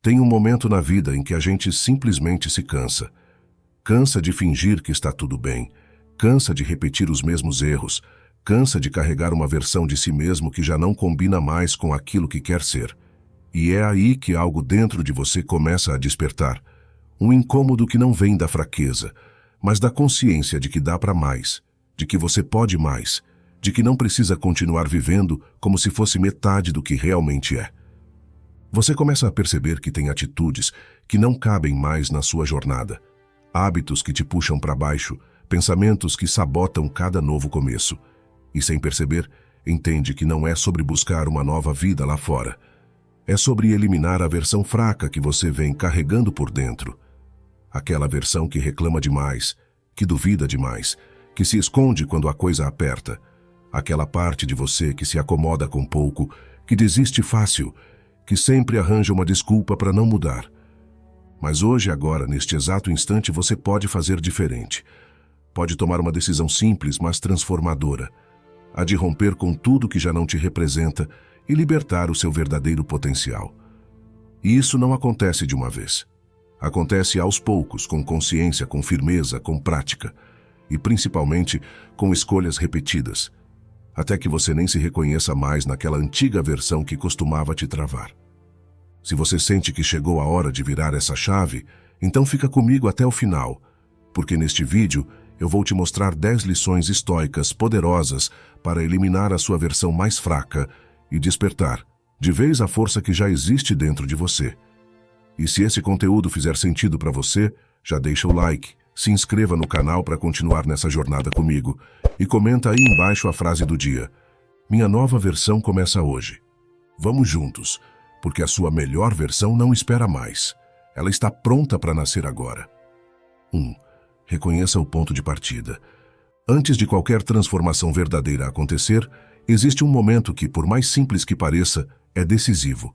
Tem um momento na vida em que a gente simplesmente se cansa. Cansa de fingir que está tudo bem, cansa de repetir os mesmos erros, cansa de carregar uma versão de si mesmo que já não combina mais com aquilo que quer ser. E é aí que algo dentro de você começa a despertar. Um incômodo que não vem da fraqueza, mas da consciência de que dá para mais, de que você pode mais, de que não precisa continuar vivendo como se fosse metade do que realmente é. Você começa a perceber que tem atitudes que não cabem mais na sua jornada, hábitos que te puxam para baixo, pensamentos que sabotam cada novo começo. E sem perceber, entende que não é sobre buscar uma nova vida lá fora. É sobre eliminar a versão fraca que você vem carregando por dentro. Aquela versão que reclama demais, que duvida demais, que se esconde quando a coisa aperta. Aquela parte de você que se acomoda com pouco, que desiste fácil, que sempre arranja uma desculpa para não mudar. Mas hoje, agora, neste exato instante, você pode fazer diferente. Pode tomar uma decisão simples, mas transformadora. A de romper com tudo que já não te representa e libertar o seu verdadeiro potencial. E isso não acontece de uma vez. Acontece aos poucos, com consciência, com firmeza, com prática. E principalmente com escolhas repetidas. Até que você nem se reconheça mais naquela antiga versão que costumava te travar. Se você sente que chegou a hora de virar essa chave, então fica comigo até o final, porque neste vídeo eu vou te mostrar 10 lições estoicas poderosas para eliminar a sua versão mais fraca e despertar de vez a força que já existe dentro de você. E se esse conteúdo fizer sentido para você, já deixa o like, se inscreva no canal para continuar nessa jornada comigo e comenta aí embaixo a frase do dia. Minha nova versão começa hoje. Vamos juntos, porque a sua melhor versão não espera mais. Ela está pronta para nascer agora. 1. Reconheça o ponto de partida. Antes de qualquer transformação verdadeira acontecer, existe um momento que, por mais simples que pareça, é decisivo.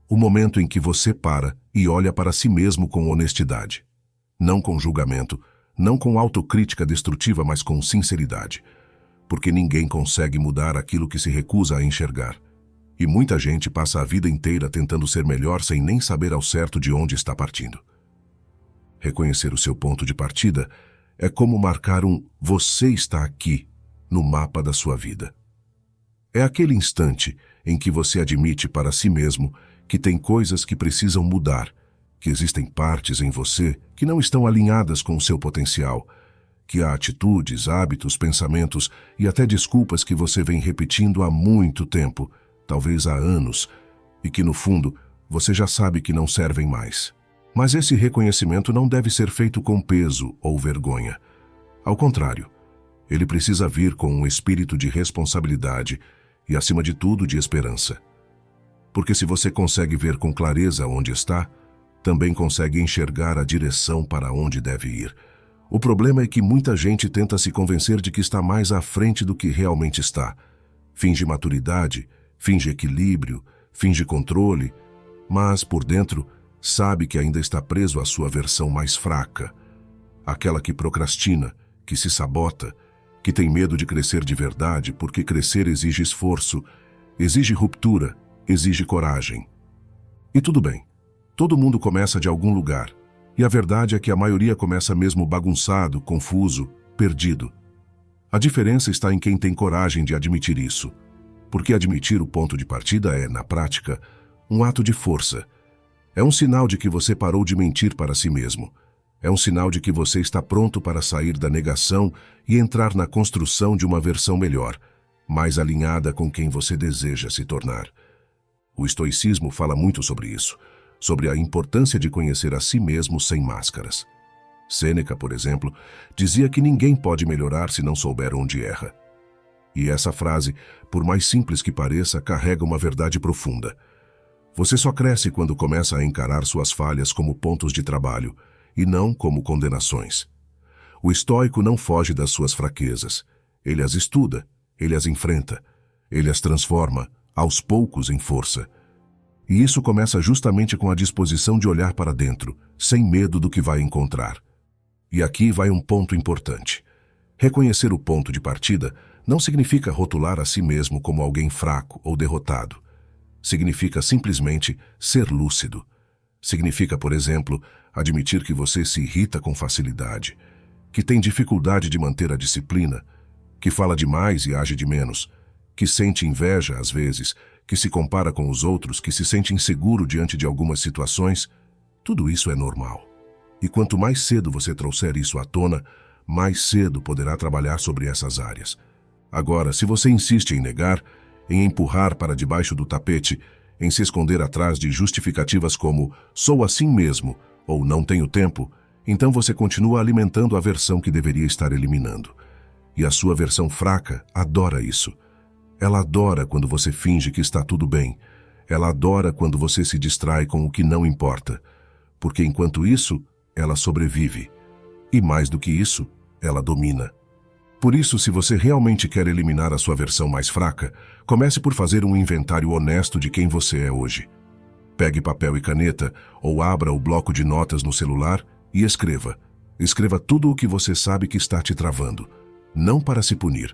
O momento em que você para e olha para si mesmo com honestidade. Não com julgamento, não com autocrítica destrutiva, mas com sinceridade. Porque ninguém consegue mudar aquilo que se recusa a enxergar. E muita gente passa a vida inteira tentando ser melhor sem nem saber ao certo de onde está partindo. Reconhecer o seu ponto de partida é como marcar um "você está aqui" no mapa da sua vida. É aquele instante em que você admite para si mesmo que tem coisas que precisam mudar, que existem partes em você que não estão alinhadas com o seu potencial, que há atitudes, hábitos, pensamentos e até desculpas que você vem repetindo há muito tempo, talvez há anos, e que no fundo você já sabe que não servem mais. Mas esse reconhecimento não deve ser feito com peso ou vergonha. Ao contrário, ele precisa vir com um espírito de responsabilidade e, acima de tudo, de esperança. Porque se você consegue ver com clareza onde está, também consegue enxergar a direção para onde deve ir. O problema é que muita gente tenta se convencer de que está mais à frente do que realmente está. Finge maturidade, finge equilíbrio, finge controle, mas, por dentro, sabe que ainda está preso à sua versão mais fraca. Aquela que procrastina, que se sabota, que tem medo de crescer de verdade, porque crescer exige esforço, exige ruptura, exige coragem. E tudo bem. Todo mundo começa de algum lugar, e a verdade é que a maioria começa mesmo bagunçado, confuso, perdido. A diferença está em quem tem coragem de admitir isso, porque admitir o ponto de partida é, na prática, um ato de força. É um sinal de que você parou de mentir para si mesmo. É um sinal de que você está pronto para sair da negação e entrar na construção de uma versão melhor, mais alinhada com quem você deseja se tornar. O estoicismo fala muito sobre isso, sobre a importância de conhecer a si mesmo sem máscaras. Sêneca, por exemplo, dizia que ninguém pode melhorar se não souber onde erra. E essa frase, por mais simples que pareça, carrega uma verdade profunda. Você só cresce quando começa a encarar suas falhas como pontos de trabalho, e não como condenações. O estoico não foge das suas fraquezas. Ele as estuda, ele as enfrenta, ele as transforma, aos poucos, em força. E isso começa justamente com a disposição de olhar para dentro, sem medo do que vai encontrar. E aqui vai um ponto importante. Reconhecer o ponto de partida não significa rotular a si mesmo como alguém fraco ou derrotado. Significa simplesmente ser lúcido. Significa, por exemplo, admitir que você se irrita com facilidade, que tem dificuldade de manter a disciplina, que fala demais e age de menos, que sente inveja às vezes, que se compara com os outros, que se sente inseguro diante de algumas situações. Tudo isso é normal. E quanto mais cedo você trouxer isso à tona, mais cedo poderá trabalhar sobre essas áreas. Agora, se você insiste em negar, em empurrar para debaixo do tapete, em se esconder atrás de justificativas como "sou assim mesmo" ou "não tenho tempo", então você continua alimentando a versão que deveria estar eliminando. E a sua versão fraca adora isso. Ela adora quando você finge que está tudo bem. Ela adora quando você se distrai com o que não importa. Porque enquanto isso, ela sobrevive. E mais do que isso, ela domina. Por isso, se você realmente quer eliminar a sua versão mais fraca, comece por fazer um inventário honesto de quem você é hoje. Pegue papel e caneta, ou abra o bloco de notas no celular e escreva. Escreva tudo o que você sabe que está te travando. Não para se punir,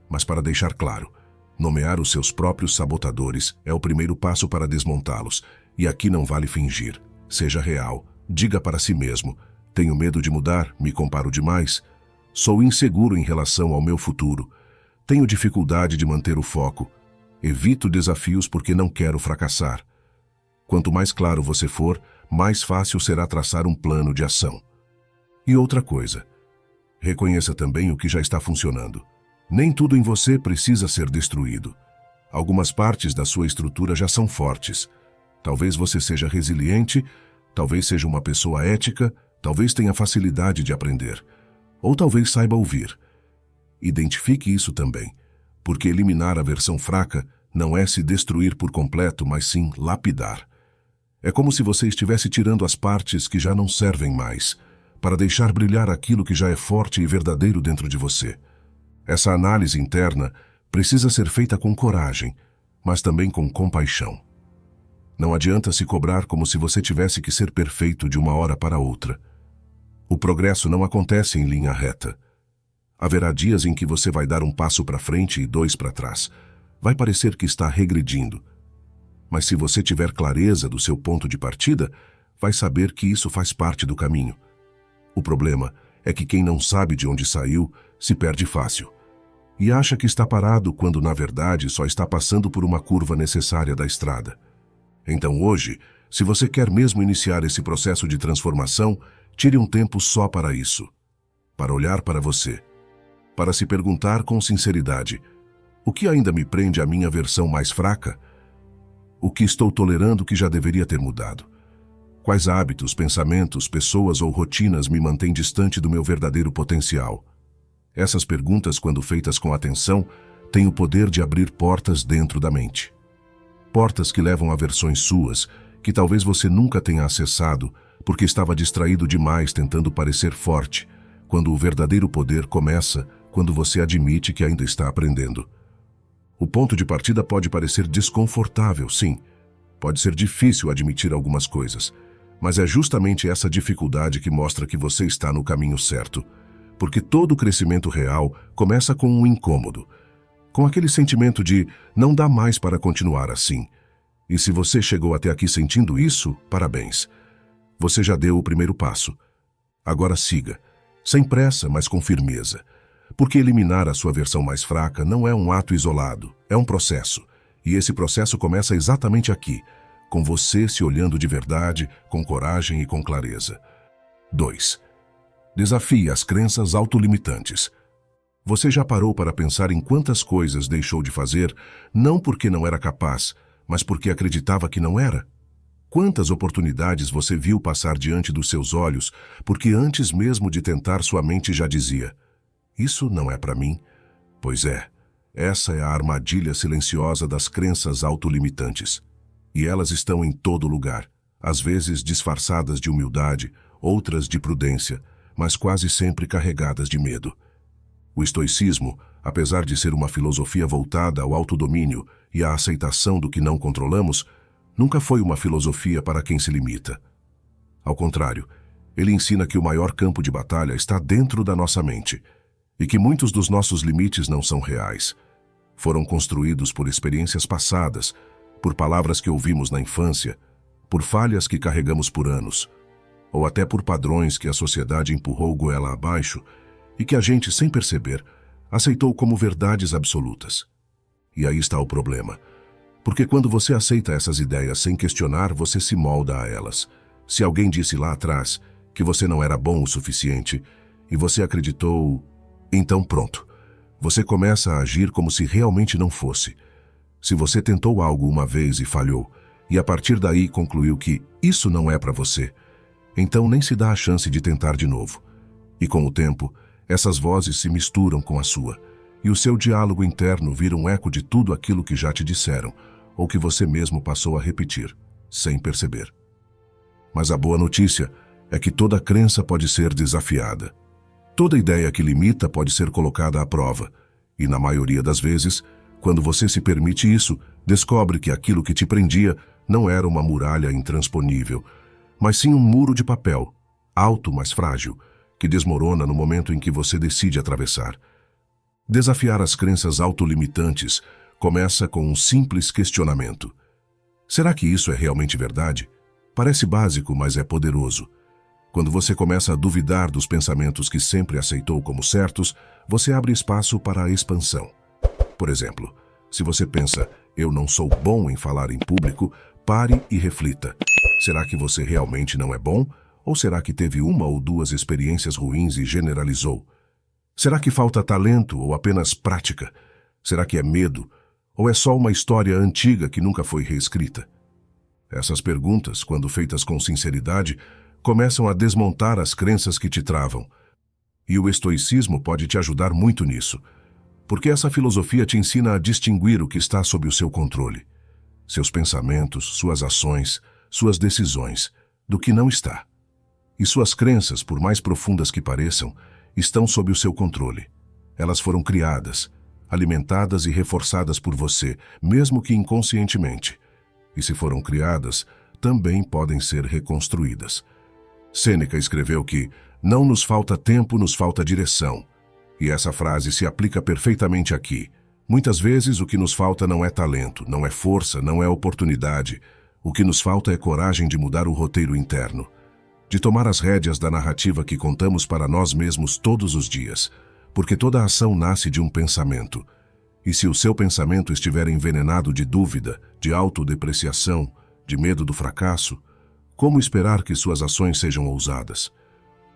mas para deixar claro. Nomear os seus próprios sabotadores é o primeiro passo para desmontá-los. E aqui não vale fingir. Seja real. Diga para si mesmo: tenho medo de mudar, me comparo demais. Sou inseguro em relação ao meu futuro. Tenho dificuldade de manter o foco. Evito desafios porque não quero fracassar. Quanto mais claro você for, mais fácil será traçar um plano de ação. E outra coisa. Reconheça também o que já está funcionando. Nem tudo em você precisa ser destruído. Algumas partes da sua estrutura já são fortes. Talvez você seja resiliente, talvez seja uma pessoa ética, talvez tenha facilidade de aprender. Ou talvez saiba ouvir. Identifique isso também, porque eliminar a versão fraca não é se destruir por completo, mas sim lapidar. É como se você estivesse tirando as partes que já não servem mais, para deixar brilhar aquilo que já é forte e verdadeiro dentro de você. Essa análise interna precisa ser feita com coragem, mas também com compaixão. Não adianta se cobrar como se você tivesse que ser perfeito de uma hora para outra. O progresso não acontece em linha reta. Haverá dias em que você vai dar um passo para frente e 2 para trás. Vai parecer que está regredindo. Mas se você tiver clareza do seu ponto de partida, vai saber que isso faz parte do caminho. O problema é que quem não sabe de onde saiu se perde fácil. E acha que está parado quando, na verdade, só está passando por uma curva necessária da estrada. Então hoje, se você quer mesmo iniciar esse processo de transformação, tire um tempo só para isso. Para olhar para você. Para se perguntar com sinceridade: o que ainda me prende à minha versão mais fraca? O que estou tolerando que já deveria ter mudado? Quais hábitos, pensamentos, pessoas ou rotinas me mantêm distante do meu verdadeiro potencial? Essas perguntas, quando feitas com atenção, têm o poder de abrir portas dentro da mente. Portas que levam a versões suas, que talvez você nunca tenha acessado, porque estava distraído demais tentando parecer forte, quando o verdadeiro poder começa quando você admite que ainda está aprendendo. O ponto de partida pode parecer desconfortável, sim. Pode ser difícil admitir algumas coisas, mas é justamente essa dificuldade que mostra que você está no caminho certo, porque todo crescimento real começa com um incômodo, com aquele sentimento de não dá mais para continuar assim. E se você chegou até aqui sentindo isso, parabéns. Você já deu o primeiro passo. Agora siga, sem pressa, mas com firmeza. Porque eliminar a sua versão mais fraca não é um ato isolado, é um processo. E esse processo começa exatamente aqui, com você se olhando de verdade, com coragem e com clareza. 2. Desafie as crenças autolimitantes. Você já parou para pensar em quantas coisas deixou de fazer, não porque não era capaz, mas porque acreditava que não era? Quantas oportunidades você viu passar diante dos seus olhos, porque antes mesmo de tentar sua mente já dizia: isso não é para mim? Pois é, essa é a armadilha silenciosa das crenças autolimitantes. E elas estão em todo lugar, às vezes disfarçadas de humildade, outras de prudência, mas quase sempre carregadas de medo. O estoicismo, apesar de ser uma filosofia voltada ao autodomínio e à aceitação do que não controlamos, nunca foi uma filosofia para quem se limita. Ao contrário, ele ensina que o maior campo de batalha está dentro da nossa mente e que muitos dos nossos limites não são reais. Foram construídos por experiências passadas, por palavras que ouvimos na infância, por falhas que carregamos por anos, ou até por padrões que a sociedade empurrou goela abaixo e que a gente, sem perceber, aceitou como verdades absolutas. E aí está o problema. Porque quando você aceita essas ideias sem questionar, você se molda a elas. Se alguém disse lá atrás que você não era bom o suficiente e você acreditou, então pronto. Você começa a agir como se realmente não fosse. Se você tentou algo uma vez e falhou, e a partir daí concluiu que isso não é para você, então nem se dá a chance de tentar de novo. E com o tempo, essas vozes se misturam com a sua, e o seu diálogo interno vira um eco de tudo aquilo que já te disseram, ou que você mesmo passou a repetir, sem perceber. Mas a boa notícia é que toda crença pode ser desafiada. Toda ideia que limita pode ser colocada à prova, e na maioria das vezes, quando você se permite isso, descobre que aquilo que te prendia não era uma muralha intransponível, mas sim um muro de papel, alto, mas frágil, que desmorona no momento em que você decide atravessar. Desafiar as crenças autolimitantes começa com um simples questionamento. Será que isso é realmente verdade? Parece básico, mas é poderoso. Quando você começa a duvidar dos pensamentos que sempre aceitou como certos, você abre espaço para a expansão. Por exemplo, se você pensa, eu não sou bom em falar em público, pare e reflita. Será que você realmente não é bom? Ou será que teve uma ou duas experiências ruins e generalizou? Será que falta talento ou apenas prática? Será que é medo? Ou é só uma história antiga que nunca foi reescrita? Essas perguntas, quando feitas com sinceridade, começam a desmontar as crenças que te travam. E o estoicismo pode te ajudar muito nisso, porque essa filosofia te ensina a distinguir o que está sob o seu controle. Seus pensamentos, suas ações, suas decisões, do que não está. E suas crenças, por mais profundas que pareçam, estão sob o seu controle. Elas foram criadas, alimentadas e reforçadas por você, mesmo que inconscientemente. E se foram criadas, também podem ser reconstruídas. Sêneca escreveu que não nos falta tempo, nos falta direção. E essa frase se aplica perfeitamente aqui. Muitas vezes o que nos falta não é talento, não é força, não é oportunidade. O que nos falta é coragem de mudar o roteiro interno, de tomar as rédeas da narrativa que contamos para nós mesmos todos os dias, porque toda ação nasce de um pensamento. E se o seu pensamento estiver envenenado de dúvida, de autodepreciação, de medo do fracasso, como esperar que suas ações sejam ousadas?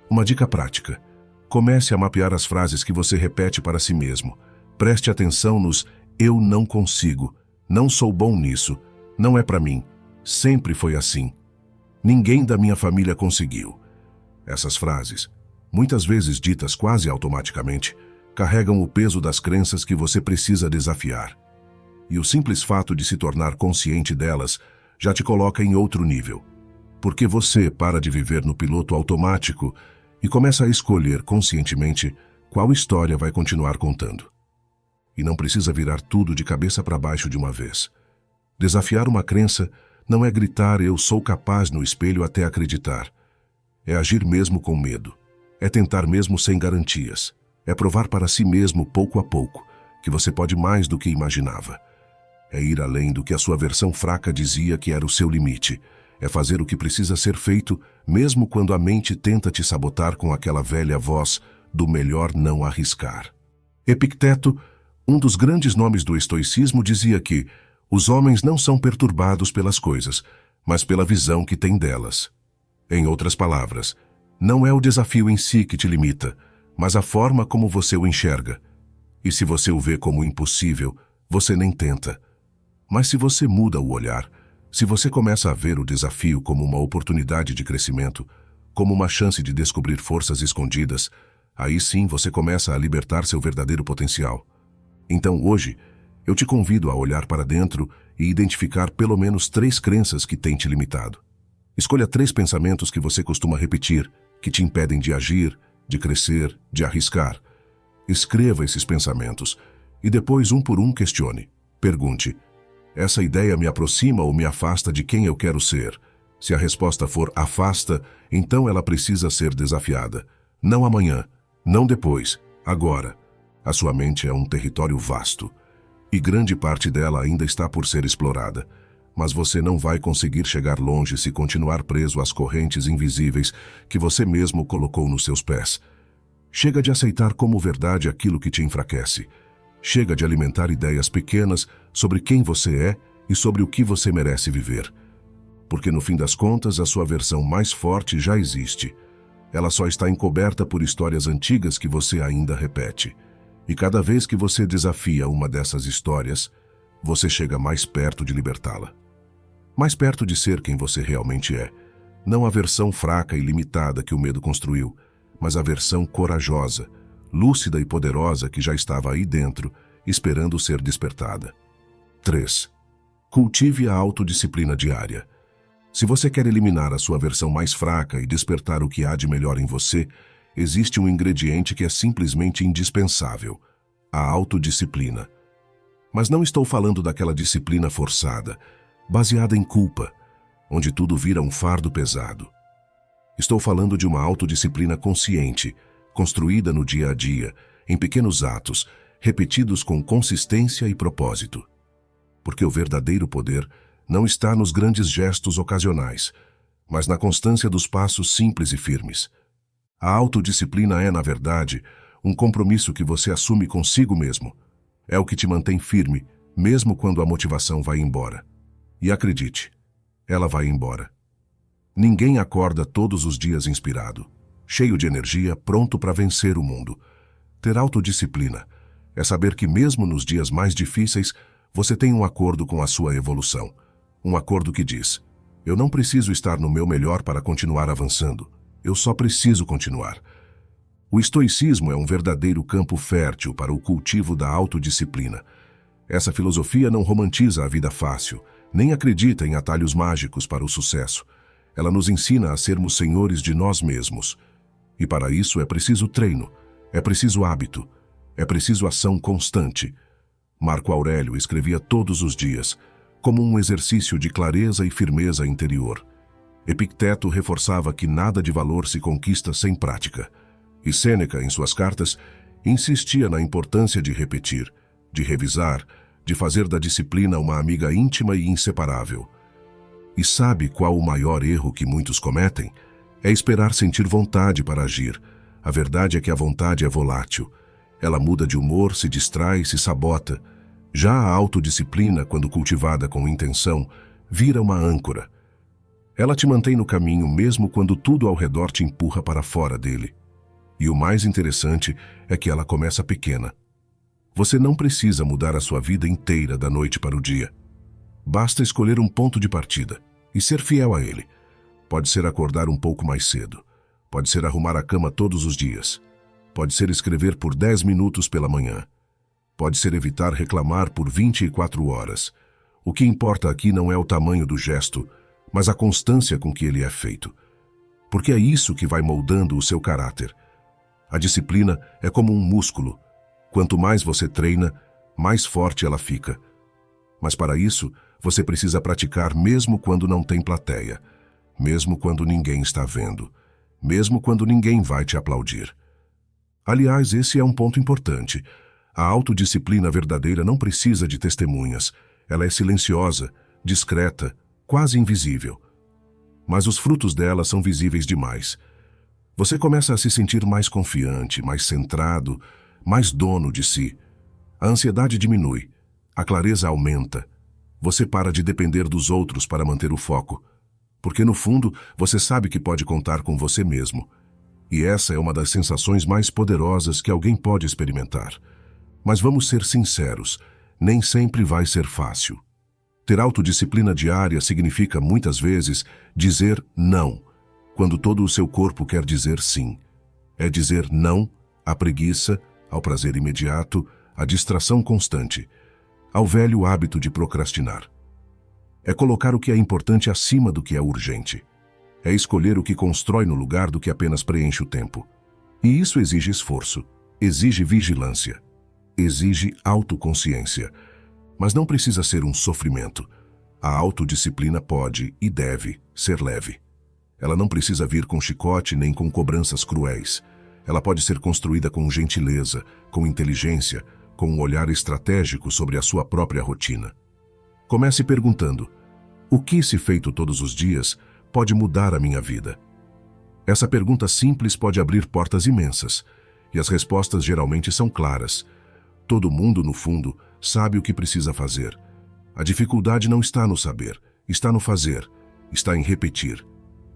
Uma dica prática: comece a mapear as frases que você repete para si mesmo. Preste atenção nos "eu não consigo", "não sou bom nisso", "não é para mim", "sempre foi assim", "ninguém da minha família conseguiu". Essas frases, muitas vezes ditas quase automaticamente, carregam o peso das crenças que você precisa desafiar. E o simples fato de se tornar consciente delas já te coloca em outro nível, porque você para de viver no piloto automático e começa a escolher conscientemente qual história vai continuar contando. E não precisa virar tudo de cabeça para baixo de uma vez. Desafiar uma crença não é gritar "eu sou capaz" no espelho até acreditar. É agir mesmo com medo. É tentar mesmo sem garantias. É provar para si mesmo, pouco a pouco, que você pode mais do que imaginava. É ir além do que a sua versão fraca dizia que era o seu limite. É fazer o que precisa ser feito, mesmo quando a mente tenta te sabotar com aquela velha voz do melhor não arriscar. Epicteto, um dos grandes nomes do estoicismo, dizia que os homens não são perturbados pelas coisas, mas pela visão que têm delas. Em outras palavras, não é o desafio em si que te limita, mas a forma como você o enxerga. E se você o vê como impossível, você nem tenta. Mas se você muda o olhar, se você começa a ver o desafio como uma oportunidade de crescimento, como uma chance de descobrir forças escondidas, aí sim você começa a libertar seu verdadeiro potencial. Então hoje, eu te convido a olhar para dentro e identificar pelo menos 3 crenças que têm te limitado. Escolha 3 pensamentos que você costuma repetir, que te impedem de agir, de crescer, de arriscar. Escreva esses pensamentos e depois, um por um, questione. Pergunte: essa ideia me aproxima ou me afasta de quem eu quero ser? Se a resposta for afasta, então ela precisa ser desafiada. Não amanhã, não depois, agora. A sua mente é um território vasto, e grande parte dela ainda está por ser explorada. Mas você não vai conseguir chegar longe se continuar preso às correntes invisíveis que você mesmo colocou nos seus pés. Chega de aceitar como verdade aquilo que te enfraquece. Chega de alimentar ideias pequenas sobre quem você é e sobre o que você merece viver. Porque no fim das contas, a sua versão mais forte já existe. Ela só está encoberta por histórias antigas que você ainda repete. E cada vez que você desafia uma dessas histórias, você chega mais perto de libertá-la. Mais perto de ser quem você realmente é. Não a versão fraca e limitada que o medo construiu, mas a versão corajosa, lúcida e poderosa que já estava aí dentro, esperando ser despertada. 3. Cultive a autodisciplina diária. Se você quer eliminar a sua versão mais fraca e despertar o que há de melhor em você, existe um ingrediente que é simplesmente indispensável: a autodisciplina. Mas não estou falando daquela disciplina forçada, baseada em culpa, onde tudo vira um fardo pesado. Estou falando de uma autodisciplina consciente, construída no dia a dia, em pequenos atos, repetidos com consistência e propósito. Porque o verdadeiro poder não está nos grandes gestos ocasionais, mas na constância dos passos simples e firmes. A autodisciplina é, na verdade, um compromisso que você assume consigo mesmo. É o que te mantém firme, mesmo quando a motivação vai embora. E acredite, ela vai embora. Ninguém acorda todos os dias inspirado, cheio de energia, pronto para vencer o mundo. Ter autodisciplina é saber que mesmo nos dias mais difíceis, você tem um acordo com a sua evolução. Um acordo que diz: eu não preciso estar no meu melhor para continuar avançando. Eu só preciso continuar. O estoicismo é um verdadeiro campo fértil para o cultivo da autodisciplina. Essa filosofia não romantiza a vida fácil, nem acredita em atalhos mágicos para o sucesso. Ela nos ensina a sermos senhores de nós mesmos. E para isso é preciso treino, é preciso hábito, é preciso ação constante. Marco Aurélio escrevia todos os dias, como um exercício de clareza e firmeza interior. Epicteto reforçava que nada de valor se conquista sem prática. E Sêneca, em suas cartas, insistia na importância de repetir, de revisar, de fazer da disciplina uma amiga íntima e inseparável. E sabe qual o maior erro que muitos cometem? É esperar sentir vontade para agir. A verdade é que a vontade é volátil. Ela muda de humor, se distrai, se sabota. Já a autodisciplina, quando cultivada com intenção, vira uma âncora. Ela te mantém no caminho mesmo quando tudo ao redor te empurra para fora dele. E o mais interessante é que ela começa pequena. Você não precisa mudar a sua vida inteira da noite para o dia. Basta escolher um ponto de partida e ser fiel a ele. Pode ser acordar um pouco mais cedo. Pode ser arrumar a cama todos os dias. Pode ser escrever por 10 minutos pela manhã. Pode ser evitar reclamar por 24 horas. O que importa aqui não é o tamanho do gesto, mas a constância com que ele é feito. Porque é isso que vai moldando o seu caráter. A disciplina é como um músculo. Quanto mais você treina, mais forte ela fica. Mas para isso, você precisa praticar mesmo quando não tem plateia, mesmo quando ninguém está vendo, mesmo quando ninguém vai te aplaudir. Aliás, esse é um ponto importante. A autodisciplina verdadeira não precisa de testemunhas. Ela é silenciosa, discreta, quase invisível. Mas os frutos dela são visíveis demais. Você começa a se sentir mais confiante, mais centrado, mais dono de si. A ansiedade diminui, a clareza aumenta. Você para de depender dos outros para manter o foco. Porque no fundo, você sabe que pode contar com você mesmo. E essa é uma das sensações mais poderosas que alguém pode experimentar. Mas vamos ser sinceros, nem sempre vai ser fácil. Ter autodisciplina diária significa, muitas vezes, dizer não, quando todo o seu corpo quer dizer sim. É dizer não à preguiça, ao prazer imediato, à distração constante, ao velho hábito de procrastinar. É colocar o que é importante acima do que é urgente. É escolher o que constrói no lugar do que apenas preenche o tempo. E isso exige esforço, exige vigilância, exige autoconsciência. Mas não precisa ser um sofrimento. A autodisciplina pode e deve ser leve. Ela não precisa vir com chicote nem com cobranças cruéis. Ela pode ser construída com gentileza, com inteligência, com um olhar estratégico sobre a sua própria rotina. Comece perguntando: O que, se feito todos os dias, pode mudar a minha vida? Essa pergunta simples pode abrir portas imensas, e as respostas geralmente são claras. Todo mundo, no fundo, sabe o que precisa fazer. A dificuldade não está no saber, está no fazer, está em repetir,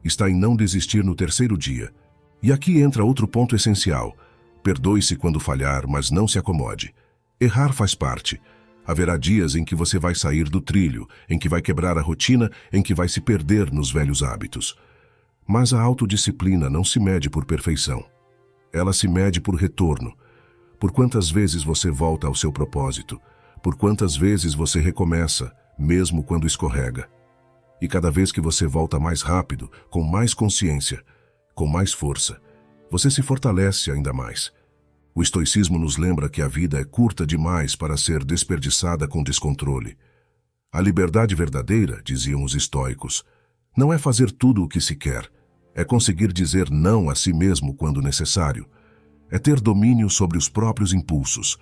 está em não desistir no terceiro dia. E aqui entra outro ponto essencial. Perdoe-se quando falhar, mas não se acomode. Errar faz parte. Haverá dias em que você vai sair do trilho, em que vai quebrar a rotina, em que vai se perder nos velhos hábitos. Mas a autodisciplina não se mede por perfeição. Ela se mede por retorno. Por quantas vezes você volta ao seu propósito, por quantas vezes você recomeça, mesmo quando escorrega. E cada vez que você volta mais rápido, com mais consciência, com mais força, você se fortalece ainda mais. O estoicismo nos lembra que a vida é curta demais para ser desperdiçada com descontrole. A liberdade verdadeira, diziam os estoicos, não é fazer tudo o que se quer, é conseguir dizer não a si mesmo quando necessário, é ter domínio sobre os próprios impulsos,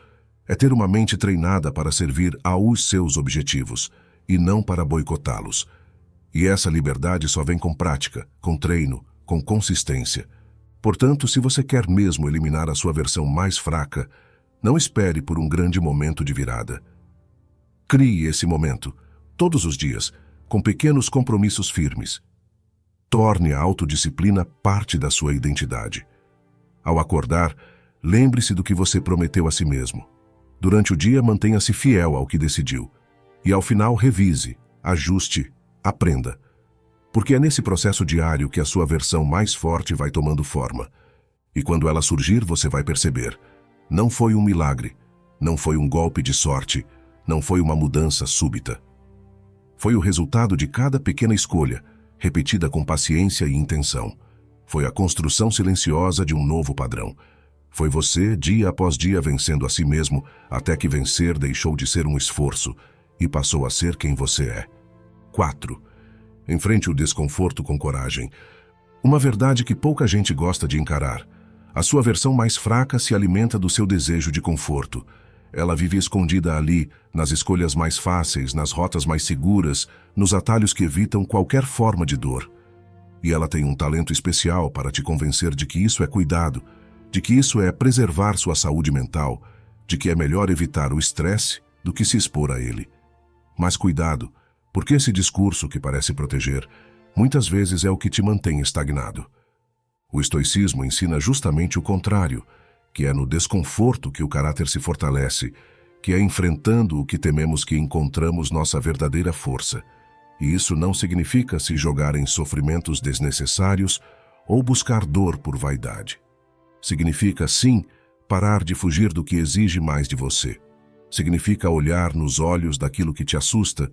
é ter uma mente treinada para servir aos seus objetivos e não para boicotá-los. E essa liberdade só vem com prática, com treino, com consistência. Portanto, se você quer mesmo eliminar a sua versão mais fraca, não espere por um grande momento de virada. Crie esse momento, todos os dias, com pequenos compromissos firmes. Torne a autodisciplina parte da sua identidade. Ao acordar, lembre-se do que você prometeu a si mesmo. Durante o dia, mantenha-se fiel ao que decidiu. E ao final, revise, ajuste, aprenda. Porque é nesse processo diário que a sua versão mais forte vai tomando forma. E quando ela surgir, você vai perceber. Não foi um milagre, não foi um golpe de sorte, não foi uma mudança súbita. Foi o resultado de cada pequena escolha, repetida com paciência e intenção. Foi a construção silenciosa de um novo padrão. Foi você, dia após dia, vencendo a si mesmo, até que vencer deixou de ser um esforço e passou a ser quem você é. 4. Enfrente o desconforto com coragem. Uma verdade que pouca gente gosta de encarar. A sua versão mais fraca se alimenta do seu desejo de conforto. Ela vive escondida ali, nas escolhas mais fáceis, nas rotas mais seguras, nos atalhos que evitam qualquer forma de dor. E ela tem um talento especial para te convencer de que isso é cuidado, de que isso é preservar sua saúde mental, de que é melhor evitar o estresse do que se expor a ele. Mas cuidado, porque esse discurso que parece proteger, muitas vezes é o que te mantém estagnado. O estoicismo ensina justamente o contrário, que é no desconforto que o caráter se fortalece, que é enfrentando o que tememos que encontramos nossa verdadeira força. E isso não significa se jogar em sofrimentos desnecessários ou buscar dor por vaidade. Significa, sim, parar de fugir do que exige mais de você. Significa olhar nos olhos daquilo que te assusta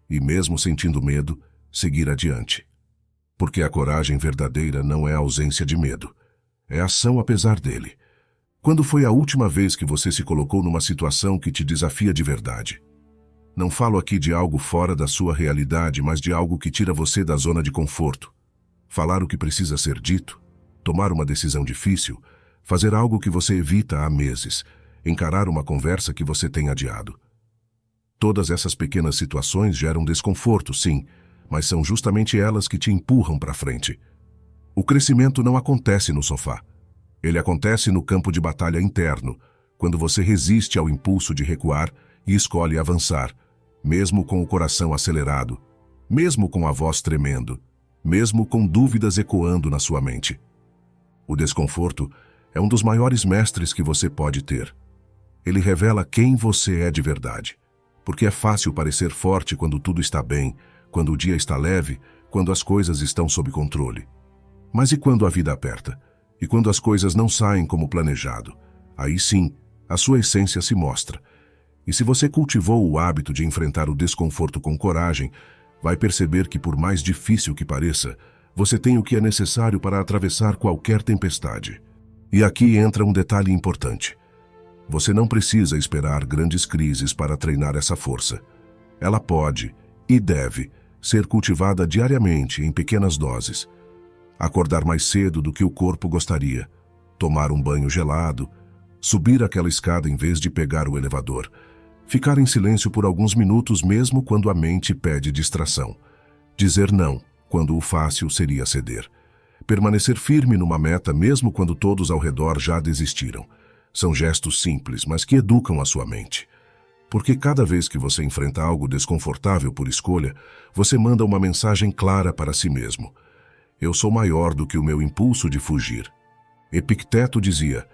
e, mesmo sentindo medo, seguir adiante. Porque a coragem verdadeira não é ausência de medo, é ação apesar dele. Quando foi a última vez que você se colocou numa situação que te desafia de verdade? Não falo aqui de algo fora da sua realidade, mas de algo que tira você da zona de conforto. Falar o que precisa ser dito, tomar uma decisão difícil, fazer algo que você evita há meses, encarar uma conversa que você tem adiado. Todas essas pequenas situações geram desconforto, sim, mas são justamente elas que te empurram para frente. O crescimento não acontece no sofá. Ele acontece no campo de batalha interno, quando você resiste ao impulso de recuar e escolhe avançar, mesmo com o coração acelerado, mesmo com a voz tremendo, mesmo com dúvidas ecoando na sua mente. O desconforto é um dos maiores mestres que você pode ter. Ele revela quem você é de verdade, porque é fácil parecer forte quando tudo está bem, quando o dia está leve, quando as coisas estão sob controle. Mas e quando a vida aperta? E quando as coisas não saem como planejado? Aí sim, a sua essência se mostra. E se você cultivou o hábito de enfrentar o desconforto com coragem, vai perceber que, por mais difícil que pareça, você tem o que é necessário para atravessar qualquer tempestade. E aqui entra um detalhe importante. Você não precisa esperar grandes crises para treinar essa força. Ela pode, e deve, ser cultivada diariamente em pequenas doses. Acordar mais cedo do que o corpo gostaria, tomar um banho gelado, subir aquela escada em vez de pegar o elevador, ficar em silêncio por alguns minutos mesmo quando a mente pede distração, Dizer não, quando o fácil seria ceder. Permanecer firme numa meta mesmo quando todos ao redor já desistiram. São gestos simples, mas que educam a sua mente. Porque cada vez que você enfrenta algo desconfortável por escolha, você manda uma mensagem clara para si mesmo. Eu sou maior do que o meu impulso de fugir. Epicteto dizia: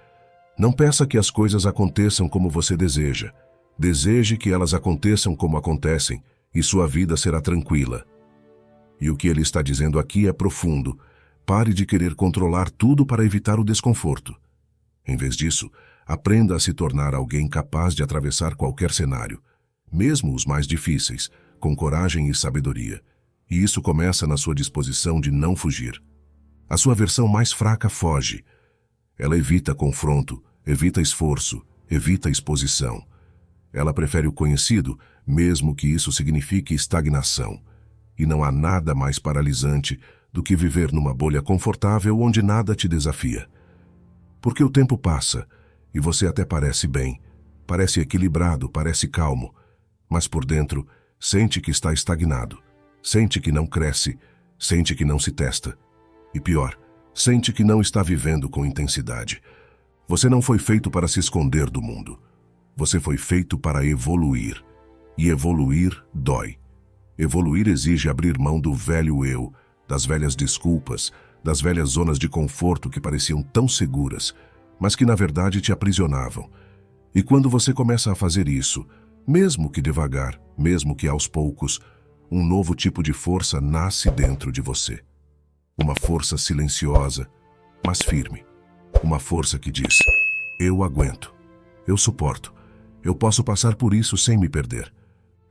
não peça que as coisas aconteçam como você deseja. Deseje que elas aconteçam como acontecem, e sua vida será tranquila. E o que ele está dizendo aqui é profundo. Pare de querer controlar tudo para evitar o desconforto. Em vez disso, aprenda a se tornar alguém capaz de atravessar qualquer cenário, mesmo os mais difíceis, com coragem e sabedoria. E isso começa na sua disposição de não fugir. A sua versão mais fraca foge. Ela evita confronto, evita esforço, evita exposição. Ela prefere o conhecido, mesmo que isso signifique estagnação. E não há nada mais paralisante do que viver numa bolha confortável onde nada te desafia. Porque o tempo passa, e você até parece bem, parece equilibrado, parece calmo, mas por dentro sente que está estagnado, sente que não cresce, sente que não se testa. E pior, sente que não está vivendo com intensidade. Você não foi feito para se esconder do mundo. Você foi feito para evoluir. E evoluir dói. Evoluir exige abrir mão do velho eu, das velhas desculpas, das velhas zonas de conforto que pareciam tão seguras, mas que na verdade te aprisionavam. E quando você começa a fazer isso, mesmo que devagar, mesmo que aos poucos, um novo tipo de força nasce dentro de você. Uma força silenciosa, mas firme. Uma força que diz: eu aguento, eu suporto, eu posso passar por isso sem me perder.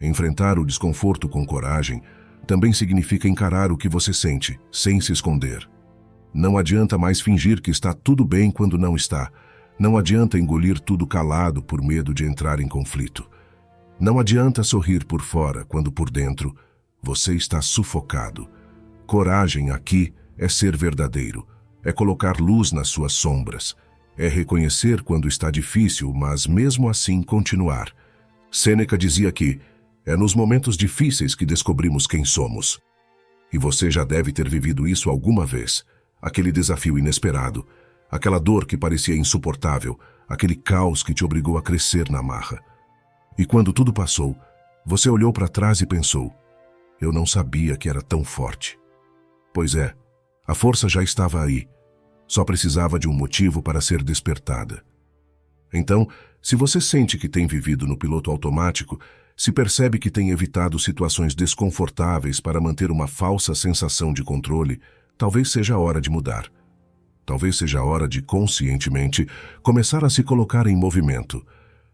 Enfrentar o desconforto com coragem também significa encarar o que você sente, sem se esconder. Não adianta mais fingir que está tudo bem quando não está. Não adianta engolir tudo calado por medo de entrar em conflito. Não adianta sorrir por fora quando por dentro você está sufocado. Coragem aqui é ser verdadeiro, é colocar luz nas suas sombras, é reconhecer quando está difícil, mas mesmo assim continuar. Sêneca dizia que é nos momentos difíceis que descobrimos quem somos. E você já deve ter vivido isso alguma vez. Aquele desafio inesperado, aquela dor que parecia insuportável, aquele caos que te obrigou a crescer na marra. E quando tudo passou, você olhou para trás e pensou: eu não sabia que era tão forte. Pois é, a força já estava aí, só precisava de um motivo para ser despertada. Então, se você sente que tem vivido no piloto automático, se percebe que tem evitado situações desconfortáveis para manter uma falsa sensação de controle, talvez seja a hora de mudar. Talvez seja a hora de, conscientemente, começar a se colocar em movimento,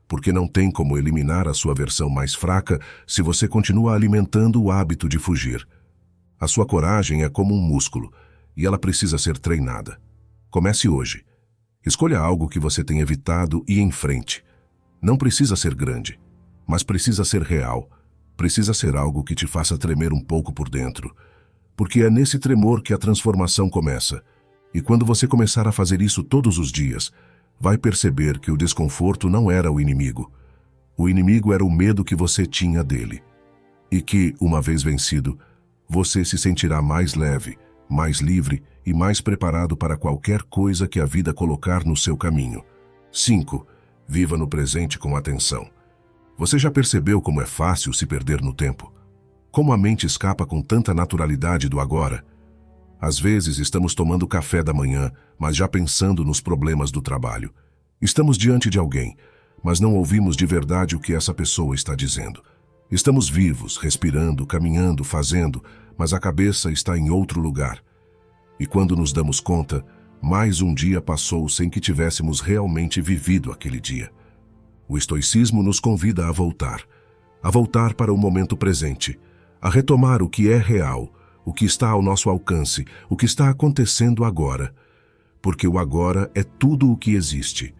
porque não tem como eliminar a sua versão mais fraca se você continua alimentando o hábito de fugir. A sua coragem é como um músculo, e ela precisa ser treinada. Comece hoje. Escolha algo que você tem evitado e enfrente. Não precisa ser grande, mas precisa ser real. Precisa ser algo que te faça tremer um pouco por dentro. Porque é nesse tremor que a transformação começa. E quando você começar a fazer isso todos os dias, vai perceber que o desconforto não era o inimigo. O inimigo era o medo que você tinha dele. E que, uma vez vencido, você se sentirá mais leve, mais livre e mais preparado para qualquer coisa que a vida colocar no seu caminho. 5. Viva no presente com atenção. Você já percebeu como é fácil se perder no tempo? Como a mente escapa com tanta naturalidade do agora? Às vezes estamos tomando café da manhã, mas já pensando nos problemas do trabalho. Estamos diante de alguém, mas não ouvimos de verdade o que essa pessoa está dizendo. Estamos vivos, respirando, caminhando, fazendo, mas a cabeça está em outro lugar. E quando nos damos conta, mais um dia passou sem que tivéssemos realmente vivido aquele dia. O estoicismo nos convida a voltar para o momento presente, a retomar o que é real, o que está ao nosso alcance, o que está acontecendo agora. Porque o agora é tudo o que existe.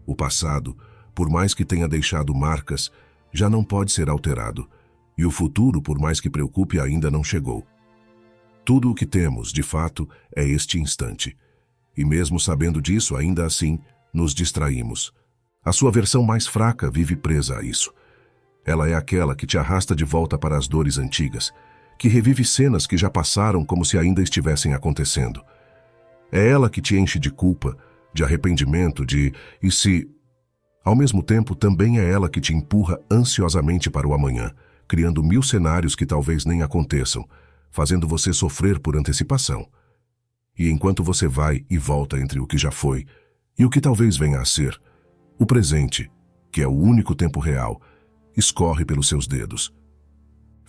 O passado, por mais que tenha deixado marcas, já não pode ser alterado, e o futuro, por mais que preocupe, ainda não chegou. Tudo o que temos, de fato, é este instante. E mesmo sabendo disso, ainda assim, nos distraímos. A sua versão mais fraca vive presa a isso. Ela é aquela que te arrasta de volta para as dores antigas, que revive cenas que já passaram como se ainda estivessem acontecendo. É ela que te enche de culpa, de arrependimento, de "e se". Ao mesmo tempo, também é ela que te empurra ansiosamente para o amanhã, criando 1000 cenários que talvez nem aconteçam, fazendo você sofrer por antecipação. E enquanto você vai e volta entre o que já foi e o que talvez venha a ser, o presente, que é o único tempo real, escorre pelos seus dedos.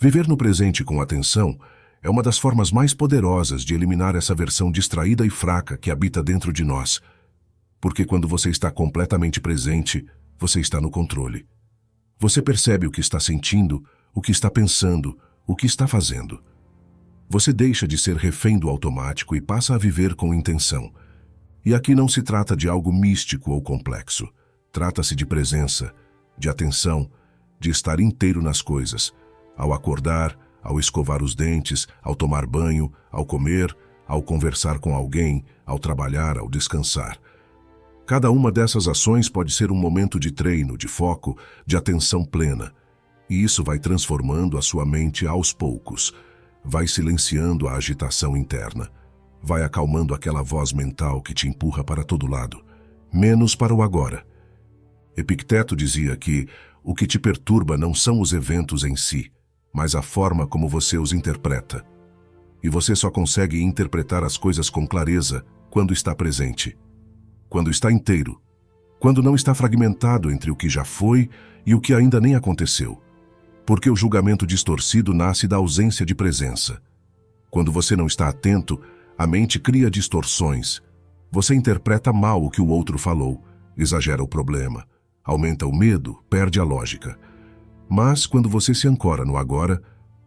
Viver no presente com atenção é uma das formas mais poderosas de eliminar essa versão distraída e fraca que habita dentro de nós. Porque quando você está completamente presente, você está no controle. Você percebe o que está sentindo, o que está pensando, o que está fazendo. Você deixa de ser refém do automático e passa a viver com intenção. E aqui não se trata de algo místico ou complexo. Trata-se de presença, de atenção, de estar inteiro nas coisas. Ao acordar, ao escovar os dentes, ao tomar banho, ao comer, ao conversar com alguém, ao trabalhar, ao descansar. Cada uma dessas ações pode ser um momento de treino, de foco, de atenção plena. E isso vai transformando a sua mente aos poucos. Vai silenciando a agitação interna. Vai acalmando aquela voz mental que te empurra para todo lado, menos para o agora. Epicteto dizia que o que te perturba não são os eventos em si, mas a forma como você os interpreta. E você só consegue interpretar as coisas com clareza quando está presente. Quando está inteiro, quando não está fragmentado entre o que já foi e o que ainda nem aconteceu. Porque o julgamento distorcido nasce da ausência de presença. Quando você não está atento, a mente cria distorções. Você interpreta mal o que o outro falou, exagera o problema, aumenta o medo, perde a lógica. Mas quando você se ancora no agora,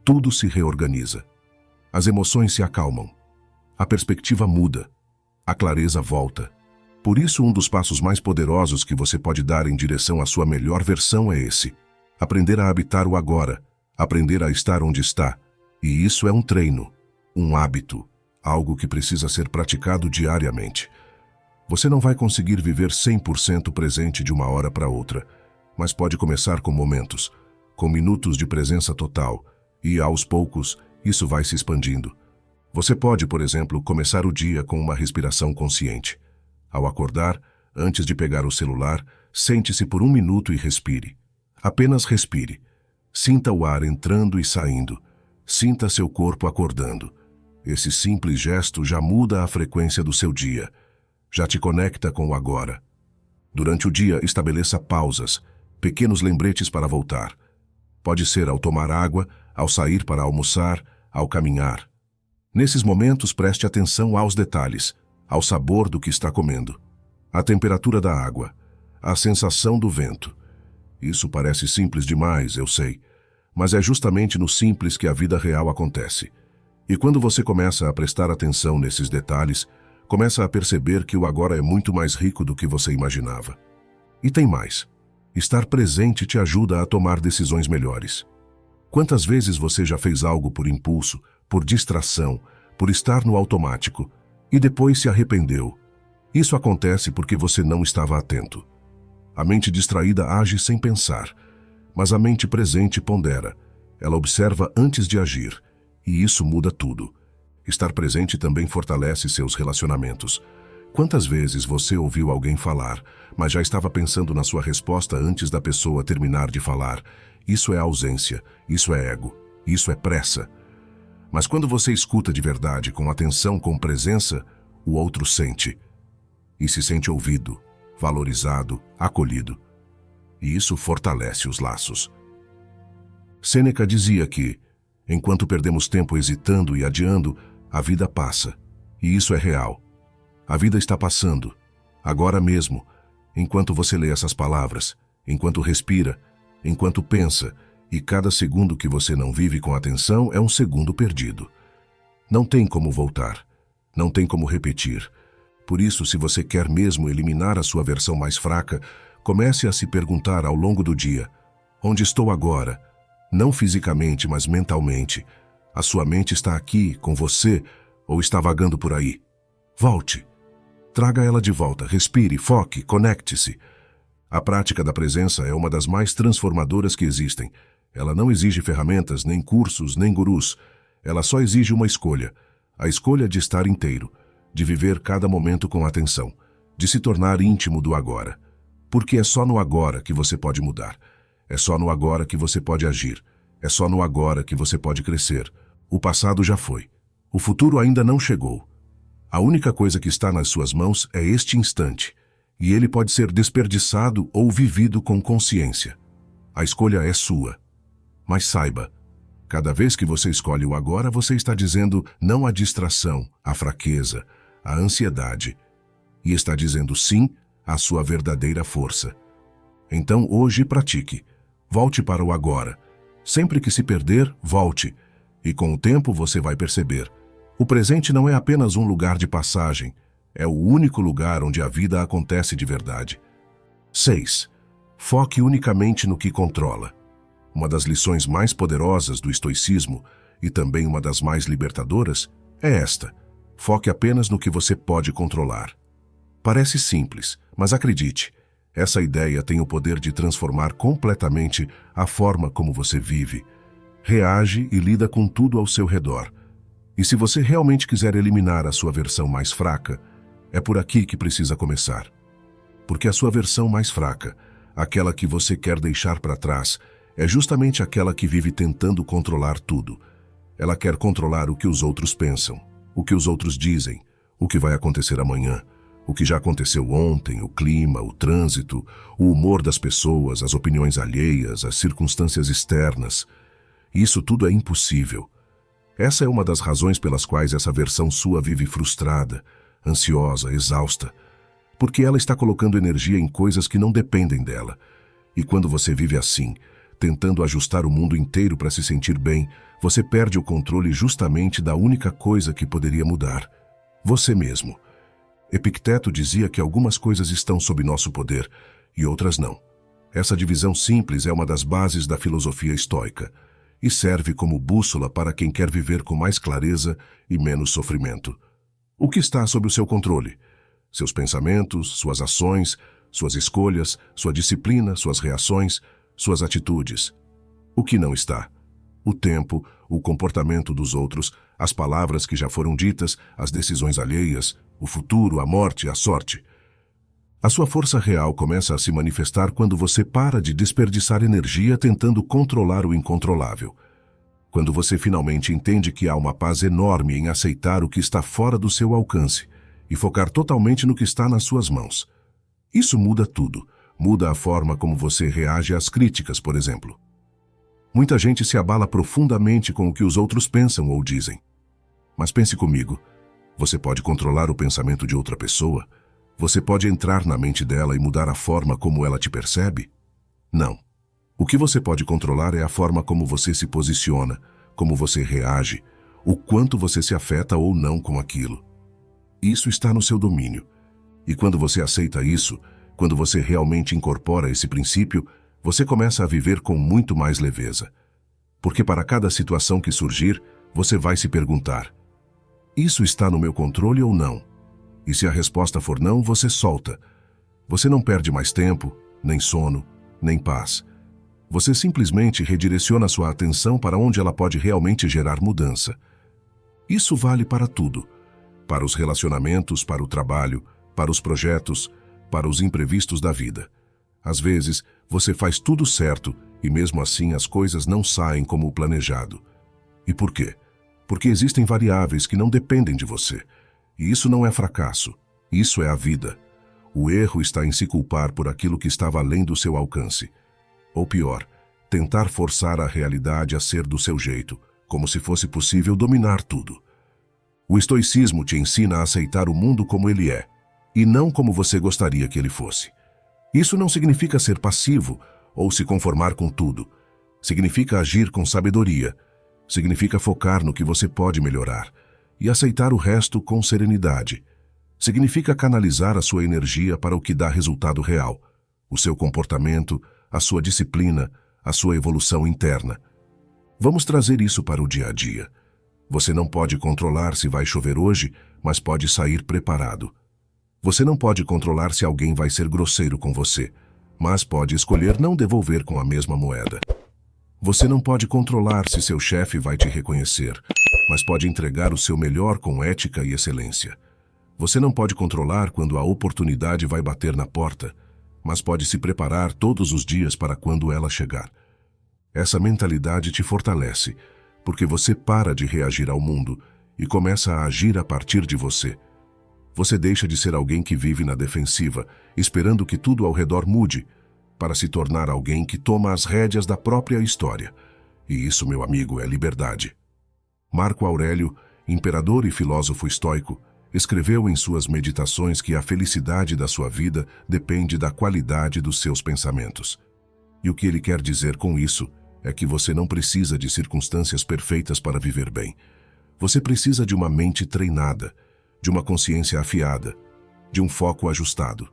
tudo se reorganiza. As emoções se acalmam. A perspectiva muda. A clareza volta. Por isso, um dos passos mais poderosos que você pode dar em direção à sua melhor versão é esse. Aprender a habitar o agora, aprender a estar onde está. E isso é um treino, um hábito, algo que precisa ser praticado diariamente. Você não vai conseguir viver 100% presente de uma hora para outra, mas pode começar com momentos, com minutos de presença total, e aos poucos isso vai se expandindo. Você pode, por exemplo, começar o dia com uma respiração consciente. Ao acordar, antes de pegar o celular, sente-se por 1 minuto e respire. Apenas respire. Sinta o ar entrando e saindo. Sinta seu corpo acordando. Esse simples gesto já muda a frequência do seu dia. Já te conecta com o agora. Durante o dia, estabeleça pausas, pequenos lembretes para voltar. Pode ser ao tomar água, ao sair para almoçar, ao caminhar. Nesses momentos, preste atenção aos detalhes, ao sabor do que está comendo, à temperatura da água, à sensação do vento. Isso parece simples demais, eu sei, mas é justamente no simples que a vida real acontece. E quando você começa a prestar atenção nesses detalhes, começa a perceber que o agora é muito mais rico do que você imaginava. E tem mais. Estar presente te ajuda a tomar decisões melhores. Quantas vezes você já fez algo por impulso, por distração, por estar no automático, e depois se arrependeu? Isso acontece porque você não estava atento. A mente distraída age sem pensar, mas a mente presente pondera. Ela observa antes de agir, e isso muda tudo. Estar presente também fortalece seus relacionamentos. Quantas vezes você ouviu alguém falar, mas já estava pensando na sua resposta antes da pessoa terminar de falar? Isso é ausência, isso é ego, isso é pressa. Mas quando você escuta de verdade, com atenção, com presença, o outro sente. E se sente ouvido, valorizado, acolhido. E isso fortalece os laços. Sêneca dizia que, enquanto perdemos tempo hesitando e adiando, a vida passa. E isso é real. A vida está passando, agora mesmo, enquanto você lê essas palavras, enquanto respira, enquanto pensa, e cada segundo que você não vive com atenção é um segundo perdido. Não tem como voltar, não tem como repetir. Por isso, se você quer mesmo eliminar a sua versão mais fraca, comece a se perguntar ao longo do dia: onde estou agora? Não fisicamente, mas mentalmente. A sua mente está aqui, com você, ou está vagando por aí? Volte. Traga ela de volta, respire, foque, conecte-se. A prática da presença é uma das mais transformadoras que existem. Ela não exige ferramentas, nem cursos, nem gurus. Ela só exige uma escolha, a escolha de estar inteiro, de viver cada momento com atenção, de se tornar íntimo do agora. Porque é só no agora que você pode mudar. É só no agora que você pode agir. É só no agora que você pode crescer. O passado já foi. O futuro ainda não chegou. A única coisa que está nas suas mãos é este instante, e ele pode ser desperdiçado ou vivido com consciência. A escolha é sua. Mas saiba, cada vez que você escolhe o agora, você está dizendo não à distração, à fraqueza, à ansiedade, e está dizendo sim à sua verdadeira força. Então hoje pratique. Volte para o agora. Sempre que se perder, volte. E com o tempo você vai perceber. O presente não é apenas um lugar de passagem. É o único lugar onde a vida acontece de verdade. 6. Foque unicamente no que controla. Uma das lições mais poderosas do estoicismo, e também uma das mais libertadoras, é esta. Foque apenas no que você pode controlar. Parece simples, mas acredite, essa ideia tem o poder de transformar completamente a forma como você vive, reage e lida com tudo ao seu redor. E se você realmente quiser eliminar a sua versão mais fraca, é por aqui que precisa começar. Porque a sua versão mais fraca, aquela que você quer deixar para trás, é justamente aquela que vive tentando controlar tudo. Ela quer controlar o que os outros pensam, o que os outros dizem, o que vai acontecer amanhã, o que já aconteceu ontem, o clima, o trânsito, o humor das pessoas, as opiniões alheias, as circunstâncias externas. Isso tudo é impossível. Essa é uma das razões pelas quais essa versão sua vive frustrada, ansiosa, exausta, porque ela está colocando energia em coisas que não dependem dela. E quando você vive assim, tentando ajustar o mundo inteiro para se sentir bem, você perde o controle justamente da única coisa que poderia mudar: você mesmo. Epicteto dizia que algumas coisas estão sob nosso poder e outras não. Essa divisão simples é uma das bases da filosofia estoica e serve como bússola para quem quer viver com mais clareza e menos sofrimento. O que está sob o seu controle? Seus pensamentos, suas ações, suas escolhas, sua disciplina, suas reações, suas atitudes. O que não está? O tempo, o comportamento dos outros, as palavras que já foram ditas, as decisões alheias, o futuro, a morte, a sorte. A sua força real começa a se manifestar quando você para de desperdiçar energia tentando controlar o incontrolável. Quando você finalmente entende que há uma paz enorme em aceitar o que está fora do seu alcance e focar totalmente no que está nas suas mãos. Isso muda tudo. Muda a forma como você reage às críticas, por exemplo. Muita gente se abala profundamente com o que os outros pensam ou dizem. Mas pense comigo. Você pode controlar o pensamento de outra pessoa? Você pode entrar na mente dela e mudar a forma como ela te percebe? Não. O que você pode controlar é a forma como você se posiciona, como você reage, o quanto você se afeta ou não com aquilo. Isso está no seu domínio. E quando você aceita isso, quando você realmente incorpora esse princípio, você começa a viver com muito mais leveza. Porque para cada situação que surgir, você vai se perguntar: isso está no meu controle ou não? E se a resposta for não, você solta. Você não perde mais tempo, nem sono, nem paz. Você simplesmente redireciona sua atenção para onde ela pode realmente gerar mudança. Isso vale para tudo. Para os relacionamentos, para o trabalho, para os projetos, para os imprevistos da vida. Às vezes, você faz tudo certo e mesmo assim as coisas não saem como o planejado. E por quê? Porque existem variáveis que não dependem de você. E isso não é fracasso. Isso é a vida. O erro está em se culpar por aquilo que estava além do seu alcance. Ou pior, tentar forçar a realidade a ser do seu jeito, como se fosse possível dominar tudo. O estoicismo te ensina a aceitar o mundo como ele é, e não como você gostaria que ele fosse. Isso não significa ser passivo ou se conformar com tudo. Significa agir com sabedoria. Significa focar no que você pode melhorar e aceitar o resto com serenidade. Significa canalizar a sua energia para o que dá resultado real, o seu comportamento, a sua disciplina, a sua evolução interna. Vamos trazer isso para o dia a dia. Você não pode controlar se vai chover hoje, mas pode sair preparado. Você não pode controlar se alguém vai ser grosseiro com você, mas pode escolher não devolver com a mesma moeda. Você não pode controlar se seu chefe vai te reconhecer, mas pode entregar o seu melhor com ética e excelência. Você não pode controlar quando a oportunidade vai bater na porta, mas pode se preparar todos os dias para quando ela chegar. Essa mentalidade te fortalece, porque você para de reagir ao mundo e começa a agir a partir de você. Você deixa de ser alguém que vive na defensiva, esperando que tudo ao redor mude, para se tornar alguém que toma as rédeas da própria história. E isso, meu amigo, é liberdade. Marco Aurélio, imperador e filósofo estoico, escreveu em suas meditações que a felicidade da sua vida depende da qualidade dos seus pensamentos. E o que ele quer dizer com isso é que você não precisa de circunstâncias perfeitas para viver bem. Você precisa de uma mente treinada, de uma consciência afiada, de um foco ajustado.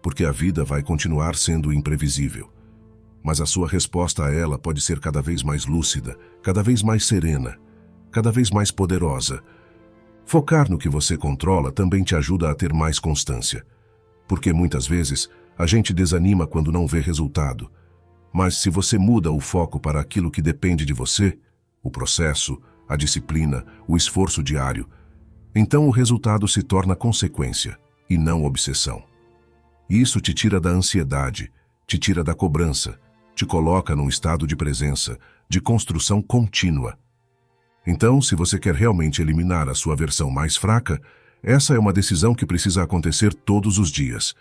Porque a vida vai continuar sendo imprevisível. Mas a sua resposta a ela pode ser cada vez mais lúcida, cada vez mais serena, cada vez mais poderosa. Focar no que você controla também te ajuda a ter mais constância. Porque muitas vezes a gente desanima quando não vê resultado. Mas se você muda o foco para aquilo que depende de você, o processo, a disciplina, o esforço diário, então o resultado se torna consequência e não obsessão. Isso te tira da ansiedade, te tira da cobrança, te coloca num estado de presença, de construção contínua. Então, se você quer realmente eliminar a sua versão mais fraca, essa é uma decisão que precisa acontecer todos os dias.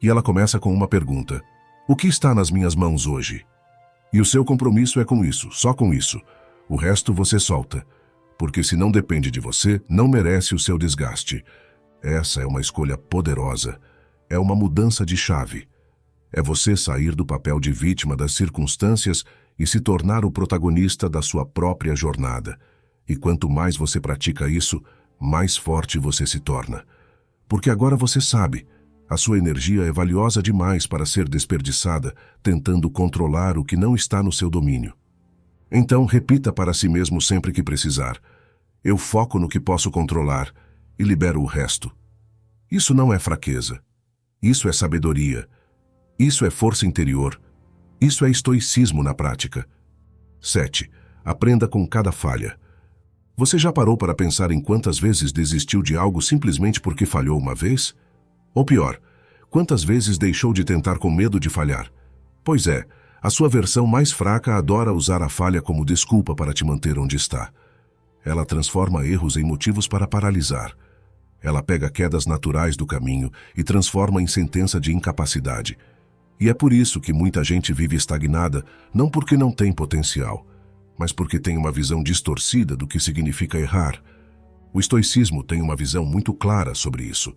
E ela começa com uma pergunta: o que está nas minhas mãos hoje? E o seu compromisso é com isso, só com isso. O resto você solta. Porque se não depende de você, não merece o seu desgaste. Essa é uma escolha poderosa. É uma mudança de chave. É você sair do papel de vítima das circunstâncias e se tornar o protagonista da sua própria jornada. E quanto mais você pratica isso, mais forte você se torna. Porque agora você sabe, a sua energia é valiosa demais para ser desperdiçada tentando controlar o que não está no seu domínio. Então repita para si mesmo sempre que precisar: eu foco no que posso controlar e libero o resto. Isso não é fraqueza. Isso é sabedoria. Isso é força interior. Isso é estoicismo na prática. 7. Aprenda com cada falha. Você já parou para pensar em quantas vezes desistiu de algo simplesmente porque falhou uma vez? Ou pior, quantas vezes deixou de tentar com medo de falhar? Pois é, a sua versão mais fraca adora usar a falha como desculpa para te manter onde está. Ela transforma erros em motivos para paralisar. Ela pega quedas naturais do caminho e transforma em sentença de incapacidade. E é por isso que muita gente vive estagnada, não porque não tem potencial, mas porque tem uma visão distorcida do que significa errar. O estoicismo tem uma visão muito clara sobre isso.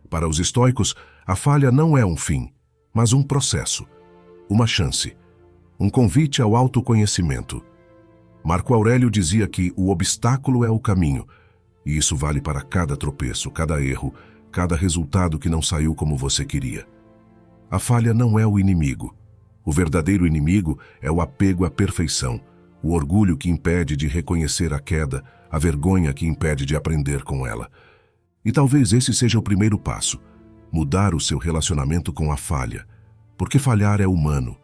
Para os estoicos, a falha não é um fim, mas um processo, uma chance, um convite ao autoconhecimento. Marco Aurélio dizia que o obstáculo é o caminho, e isso vale para cada tropeço, cada erro, cada resultado que não saiu como você queria. A falha não é o inimigo. O verdadeiro inimigo é o apego à perfeição, o orgulho que impede de reconhecer a queda, a vergonha que impede de aprender com ela. E talvez esse seja o primeiro passo: mudar o seu relacionamento com a falha, porque falhar é humano.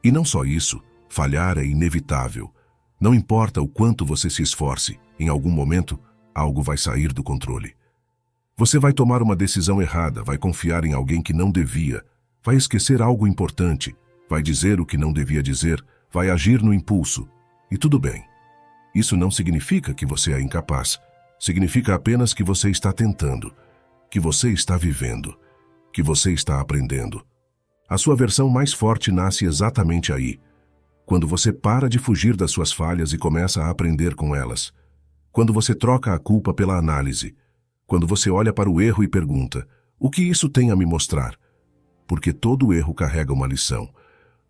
E não só isso, falhar é inevitável. Não importa o quanto você se esforce, em algum momento, algo vai sair do controle. Você vai tomar uma decisão errada, vai confiar em alguém que não devia, vai esquecer algo importante, vai dizer o que não devia dizer, vai agir no impulso. E tudo bem. Isso não significa que você é incapaz. Significa apenas que você está tentando, que você está vivendo, que você está aprendendo. A sua versão mais forte nasce exatamente aí, quando você para de fugir das suas falhas e começa a aprender com elas. Quando você troca a culpa pela análise. Quando você olha para o erro e pergunta: o que isso tem a me mostrar? Porque todo erro carrega uma lição.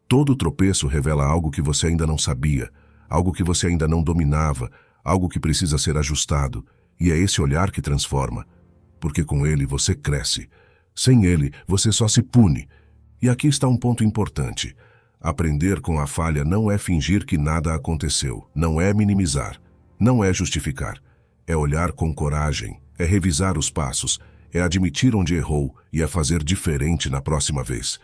Todo tropeço revela algo que você ainda não sabia, algo que você ainda não dominava, algo que precisa ser ajustado. E é esse olhar que transforma. Porque com ele você cresce. Sem ele, você só se pune. E aqui está um ponto importante. Aprender com a falha não é fingir que nada aconteceu, não é minimizar, não é justificar. É olhar com coragem, é revisar os passos, é admitir onde errou e é fazer diferente na próxima vez.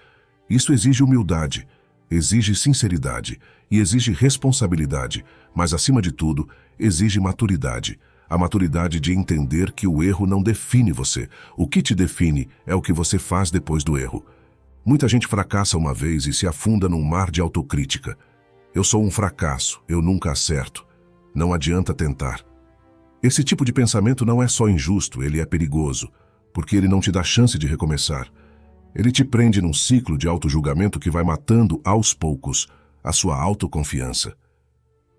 Isso exige humildade, exige sinceridade e exige responsabilidade, mas, acima de tudo, exige maturidade. A maturidade de entender que o erro não define você. O que te define é o que você faz depois do erro. Muita gente fracassa uma vez e se afunda num mar de autocrítica. Eu sou um fracasso, eu nunca acerto. Não adianta tentar. Esse tipo de pensamento não é só injusto, ele é perigoso, porque ele não te dá chance de recomeçar. Ele te prende num ciclo de autojulgamento que vai matando, aos poucos, a sua autoconfiança.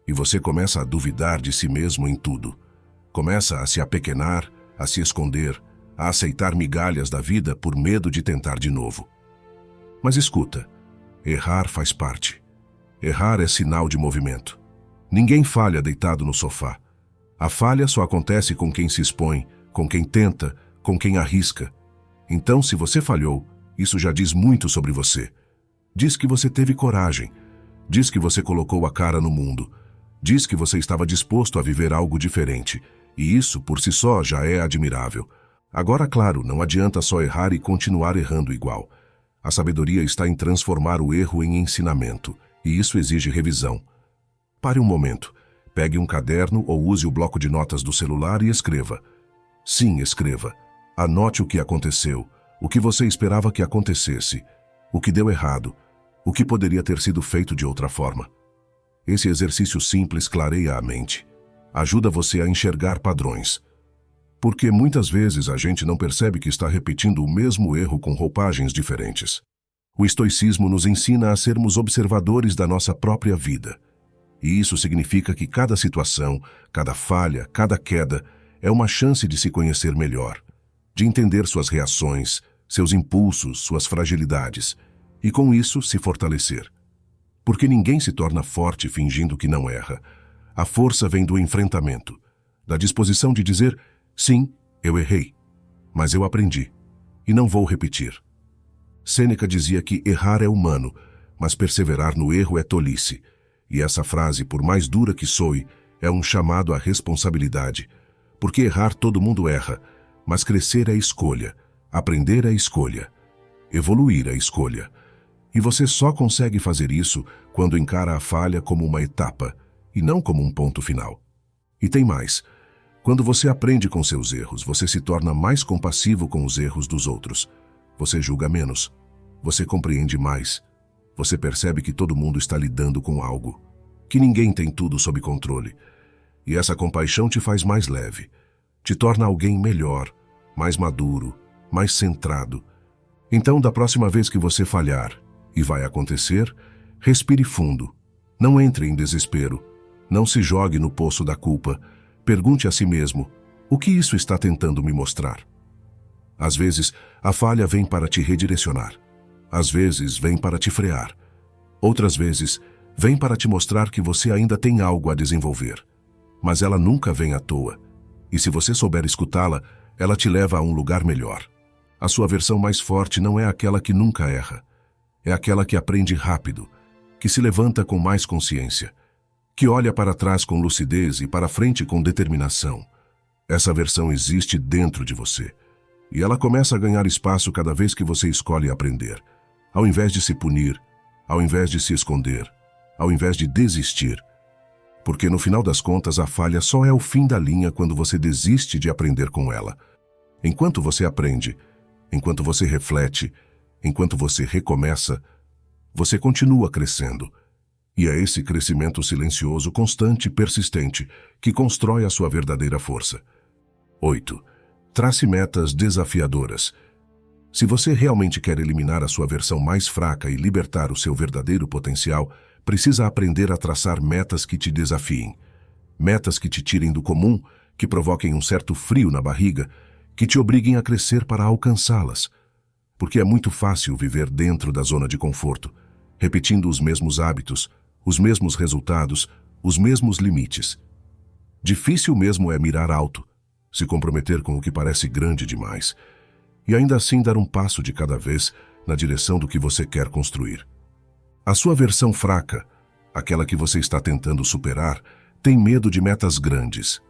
E você começa a duvidar de si mesmo em tudo. Começa a se apequenar, a se esconder, a aceitar migalhas da vida por medo de tentar de novo. Mas escuta, errar faz parte. Errar é sinal de movimento. Ninguém falha deitado no sofá. A falha só acontece com quem se expõe, com quem tenta, com quem arrisca. Então, se você falhou, isso já diz muito sobre você. Diz que você teve coragem. Diz que você colocou a cara no mundo. Diz que você estava disposto a viver algo diferente. E isso, por si só, já é admirável. Agora, claro, não adianta só errar e continuar errando igual. A sabedoria está em transformar o erro em ensinamento, e isso exige revisão. Pare um momento, pegue um caderno ou use o bloco de notas do celular e escreva. Sim, escreva. Anote o que aconteceu, o que você esperava que acontecesse, o que deu errado, o que poderia ter sido feito de outra forma. Esse exercício simples clareia a mente. Ajuda você a enxergar padrões. Porque muitas vezes a gente não percebe que está repetindo o mesmo erro com roupagens diferentes. O estoicismo nos ensina a sermos observadores da nossa própria vida. E isso significa que cada situação, cada falha, cada queda é uma chance de se conhecer melhor, de entender suas reações, seus impulsos, suas fragilidades, e com isso se fortalecer. Porque ninguém se torna forte fingindo que não erra. A força vem do enfrentamento, da disposição de dizer, sim, eu errei, mas eu aprendi, e não vou repetir. Sêneca dizia que errar é humano, mas perseverar no erro é tolice. E essa frase, por mais dura que soe, é um chamado à responsabilidade. Porque errar todo mundo erra, mas crescer é escolha, aprender é escolha, evoluir é escolha. E você só consegue fazer isso quando encara a falha como uma etapa, e não como um ponto final. E tem mais. Quando você aprende com seus erros, você se torna mais compassivo com os erros dos outros. Você julga menos. Você compreende mais. Você percebe que todo mundo está lidando com algo. Que ninguém tem tudo sob controle. E essa compaixão te faz mais leve. Te torna alguém melhor, mais maduro, mais centrado. Então, da próxima vez que você falhar, e vai acontecer, respire fundo. Não entre em desespero. Não se jogue no poço da culpa. Pergunte a si mesmo, o que isso está tentando me mostrar? Às vezes, a falha vem para te redirecionar. Às vezes, vem para te frear. Outras vezes, vem para te mostrar que você ainda tem algo a desenvolver. Mas ela nunca vem à toa. E se você souber escutá-la, ela te leva a um lugar melhor. A sua versão mais forte não é aquela que nunca erra. É aquela que aprende rápido, que se levanta com mais consciência, que olha para trás com lucidez e para frente com determinação. Essa versão existe dentro de você. E ela começa a ganhar espaço cada vez que você escolhe aprender. Ao invés de se punir, ao invés de se esconder, ao invés de desistir. Porque no final das contas a falha só é o fim da linha quando você desiste de aprender com ela. Enquanto você aprende, enquanto você reflete, enquanto você recomeça, você continua crescendo. E é esse crescimento silencioso, constante e persistente que constrói a sua verdadeira força. 8. Trace metas desafiadoras. Se você realmente quer eliminar a sua versão mais fraca e libertar o seu verdadeiro potencial, precisa aprender a traçar metas que te desafiem. Metas que te tirem do comum, que provoquem um certo frio na barriga, que te obriguem a crescer para alcançá-las. Porque é muito fácil viver dentro da zona de conforto, repetindo os mesmos hábitos, os mesmos resultados, os mesmos limites. Difícil mesmo é mirar alto, se comprometer com o que parece grande demais, e ainda assim dar um passo de cada vez na direção do que você quer construir. A sua versão fraca, aquela que você está tentando superar, tem medo de metas grandes.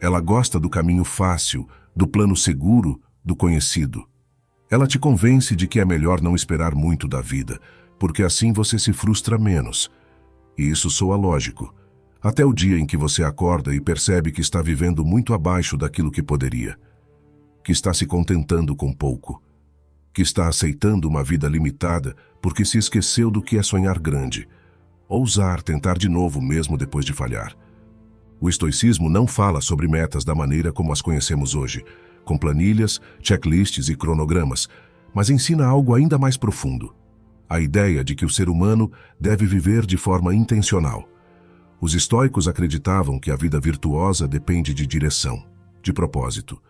Ela gosta do caminho fácil, do plano seguro, do conhecido. Ela te convence de que é melhor não esperar muito da vida, porque assim você se frustra menos. E isso soa lógico, até o dia em que você acorda e percebe que está vivendo muito abaixo daquilo que poderia, que está se contentando com pouco, que está aceitando uma vida limitada porque se esqueceu do que é sonhar grande, ousar tentar de novo mesmo depois de falhar. O estoicismo não fala sobre metas da maneira como as conhecemos hoje, com planilhas, checklists e cronogramas, mas ensina algo ainda mais profundo: a ideia de que o ser humano deve viver de forma intencional. Os estoicos acreditavam que a vida virtuosa depende de direção, de propósito,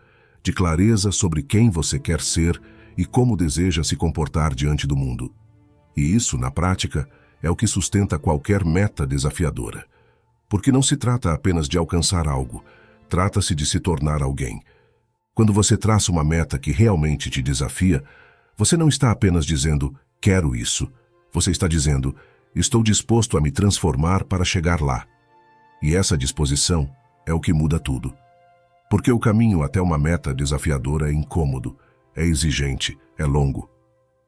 de clareza sobre quem você quer ser e como deseja se comportar diante do mundo. E isso, na prática, é o que sustenta qualquer meta desafiadora. Porque não se trata apenas de alcançar algo, trata-se de se tornar alguém. Quando você traça uma meta que realmente te desafia, você não está apenas dizendo, quero isso. Você está dizendo, estou disposto a me transformar para chegar lá. E essa disposição é o que muda tudo. Porque o caminho até uma meta desafiadora é incômodo, é exigente, é longo.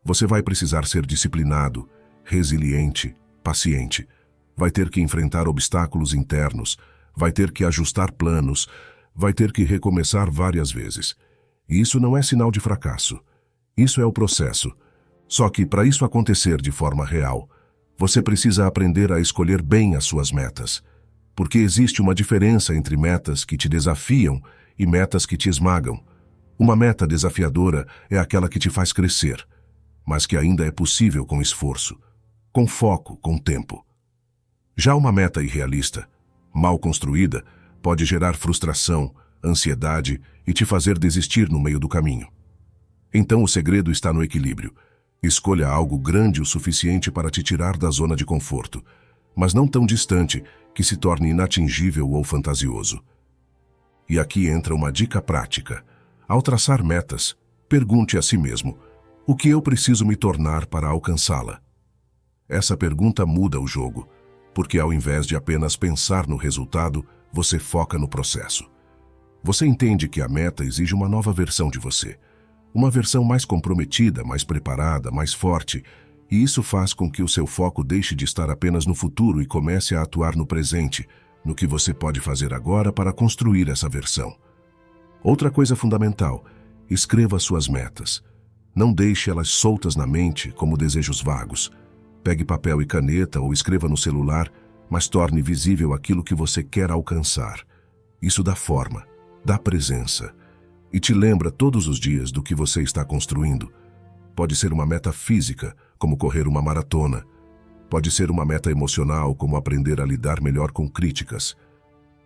Você vai precisar ser disciplinado, resiliente, paciente. Vai ter que enfrentar obstáculos internos, vai ter que ajustar planos, vai ter que recomeçar várias vezes. E isso não é sinal de fracasso. Isso é o processo. Só que, para isso acontecer de forma real, você precisa aprender a escolher bem as suas metas. Porque existe uma diferença entre metas que te desafiam e metas que te esmagam. Uma meta desafiadora é aquela que te faz crescer, mas que ainda é possível com esforço, com foco, com tempo. Já uma meta irrealista, mal construída, pode gerar frustração, ansiedade e te fazer desistir no meio do caminho. Então o segredo está no equilíbrio. Escolha algo grande o suficiente para te tirar da zona de conforto, mas não tão distante que se torne inatingível ou fantasioso. E aqui entra uma dica prática. Ao traçar metas, pergunte a si mesmo, o que eu preciso me tornar para alcançá-la? Essa pergunta muda o jogo, porque ao invés de apenas pensar no resultado, você foca no processo. Você entende que a meta exige uma nova versão de você, uma versão mais comprometida, mais preparada, mais forte, e isso faz com que o seu foco deixe de estar apenas no futuro e comece a atuar no presente, no que você pode fazer agora para construir essa versão. Outra coisa fundamental, escreva suas metas. Não deixe elas soltas na mente como desejos vagos. Pegue papel e caneta ou escreva no celular, mas torne visível aquilo que você quer alcançar. Isso dá forma, dá presença e te lembra todos os dias do que você está construindo. Pode ser uma meta física, como correr uma maratona. Pode ser uma meta emocional, como aprender a lidar melhor com críticas.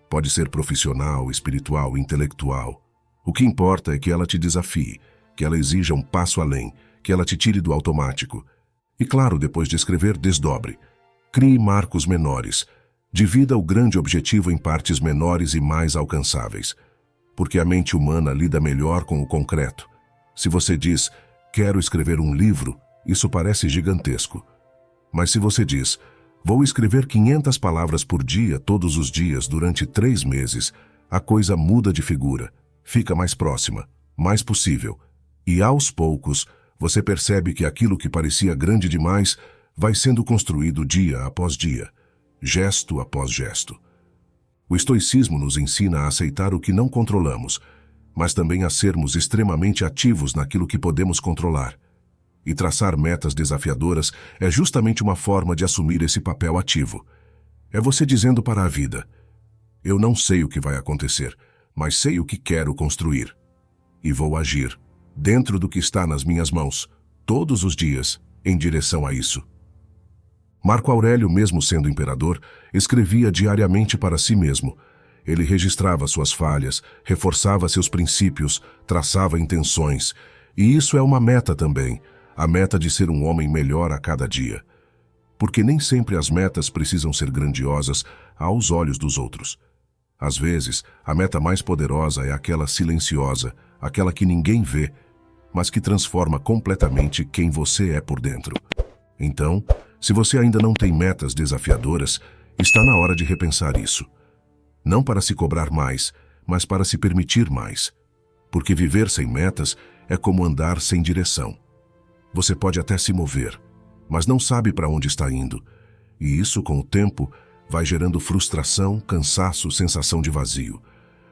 Pode ser profissional, espiritual, intelectual. O que importa é que ela te desafie, que ela exija um passo além, que ela te tire do automático. E claro, depois de escrever, desdobre. Crie marcos menores. Divida o grande objetivo em partes menores e mais alcançáveis. Porque a mente humana lida melhor com o concreto. Se você diz, quero escrever um livro, isso parece gigantesco. Mas se você diz, vou escrever 500 palavras por dia, todos os dias, durante 3 meses, a coisa muda de figura, fica mais próxima, mais possível. E aos poucos, você percebe que aquilo que parecia grande demais vai sendo construído dia após dia, gesto após gesto. O estoicismo nos ensina a aceitar o que não controlamos, mas também a sermos extremamente ativos naquilo que podemos controlar. E traçar metas desafiadoras é justamente uma forma de assumir esse papel ativo. É você dizendo para a vida, eu não sei o que vai acontecer, mas sei o que quero construir. E vou agir, dentro do que está nas minhas mãos, todos os dias, em direção a isso. Marco Aurélio, mesmo sendo imperador, escrevia diariamente para si mesmo. Ele registrava suas falhas, reforçava seus princípios, traçava intenções. E isso é uma meta também, a meta de ser um homem melhor a cada dia. Porque nem sempre as metas precisam ser grandiosas aos olhos dos outros. Às vezes, a meta mais poderosa é aquela silenciosa, aquela que ninguém vê, mas que transforma completamente quem você é por dentro. Então, se você ainda não tem metas desafiadoras, está na hora de repensar isso. Não para se cobrar mais, mas para se permitir mais. Porque viver sem metas é como andar sem direção. Você pode até se mover, mas não sabe para onde está indo. E isso, com o tempo, vai gerando frustração, cansaço, sensação de vazio.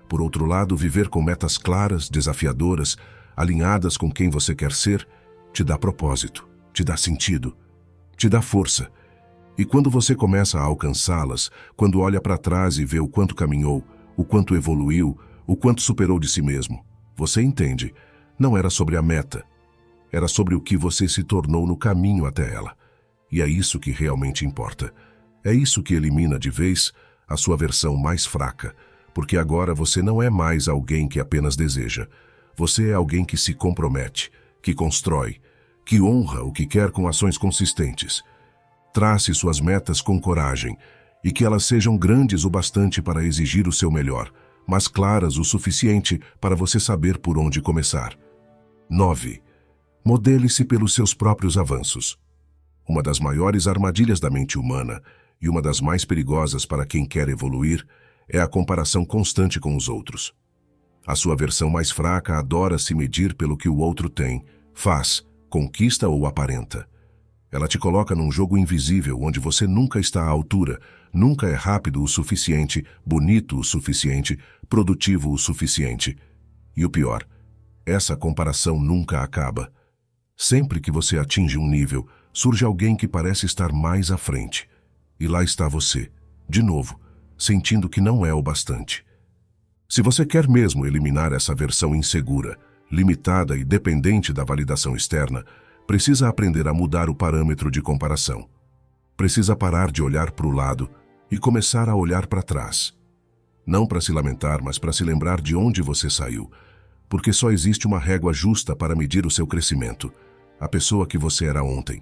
Por outro lado, viver com metas claras, desafiadoras, alinhadas com quem você quer ser, te dá propósito, te dá sentido, te dá força. E quando você começa a alcançá-las, quando olha para trás e vê o quanto caminhou, o quanto evoluiu, o quanto superou de si mesmo, você entende, não era sobre a meta, era sobre o que você se tornou no caminho até ela. E é isso que realmente importa. É isso que elimina de vez a sua versão mais fraca, porque agora você não é mais alguém que apenas deseja. Você é alguém que se compromete, que constrói, que honra o que quer com ações consistentes. Trace suas metas com coragem e que elas sejam grandes o bastante para exigir o seu melhor, mas claras o suficiente para você saber por onde começar. 9. Modele-se pelos seus próprios avanços. Uma das maiores armadilhas da mente humana e uma das mais perigosas para quem quer evoluir é a comparação constante com os outros. A sua versão mais fraca adora se medir pelo que o outro tem, faz, conquista ou aparenta. Ela te coloca num jogo invisível onde você nunca está à altura, nunca é rápido o suficiente, bonito o suficiente, produtivo o suficiente. E o pior, essa comparação nunca acaba. Sempre que você atinge um nível, surge alguém que parece estar mais à frente. E lá está você, de novo, sentindo que não é o bastante. Se você quer mesmo eliminar essa versão insegura, limitada e dependente da validação externa, precisa aprender a mudar o parâmetro de comparação. Precisa parar de olhar para o lado e começar a olhar para trás. Não para se lamentar, mas para se lembrar de onde você saiu, porque só existe uma régua justa para medir o seu crescimento, a pessoa que você era ontem.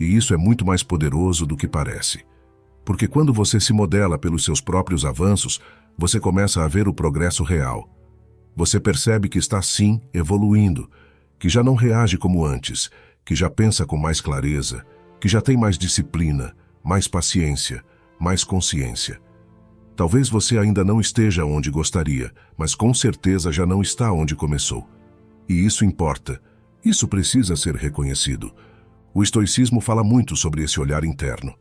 E isso é muito mais poderoso do que parece. Porque quando você se modela pelos seus próprios avanços, você começa a ver o progresso real. Você percebe que está sim evoluindo, que já não reage como antes, que já pensa com mais clareza, que já tem mais disciplina, mais paciência, mais consciência. Talvez você ainda não esteja onde gostaria, mas com certeza já não está onde começou. E isso importa. Isso precisa ser reconhecido. O estoicismo fala muito sobre esse olhar interno.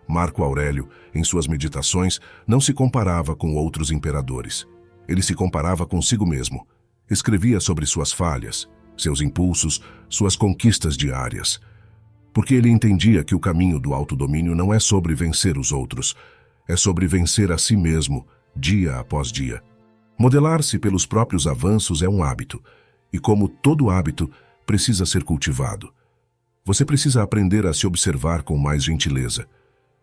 Marco Aurélio, em suas meditações, não se comparava com outros imperadores. Ele se comparava consigo mesmo. Escrevia sobre suas falhas, seus impulsos, suas conquistas diárias. Porque ele entendia que o caminho do autodomínio não é sobre vencer os outros, é sobre vencer a si mesmo, dia após dia. Modelar-se pelos próprios avanços é um hábito, e como todo hábito, precisa ser cultivado. Você precisa aprender a se observar com mais gentileza.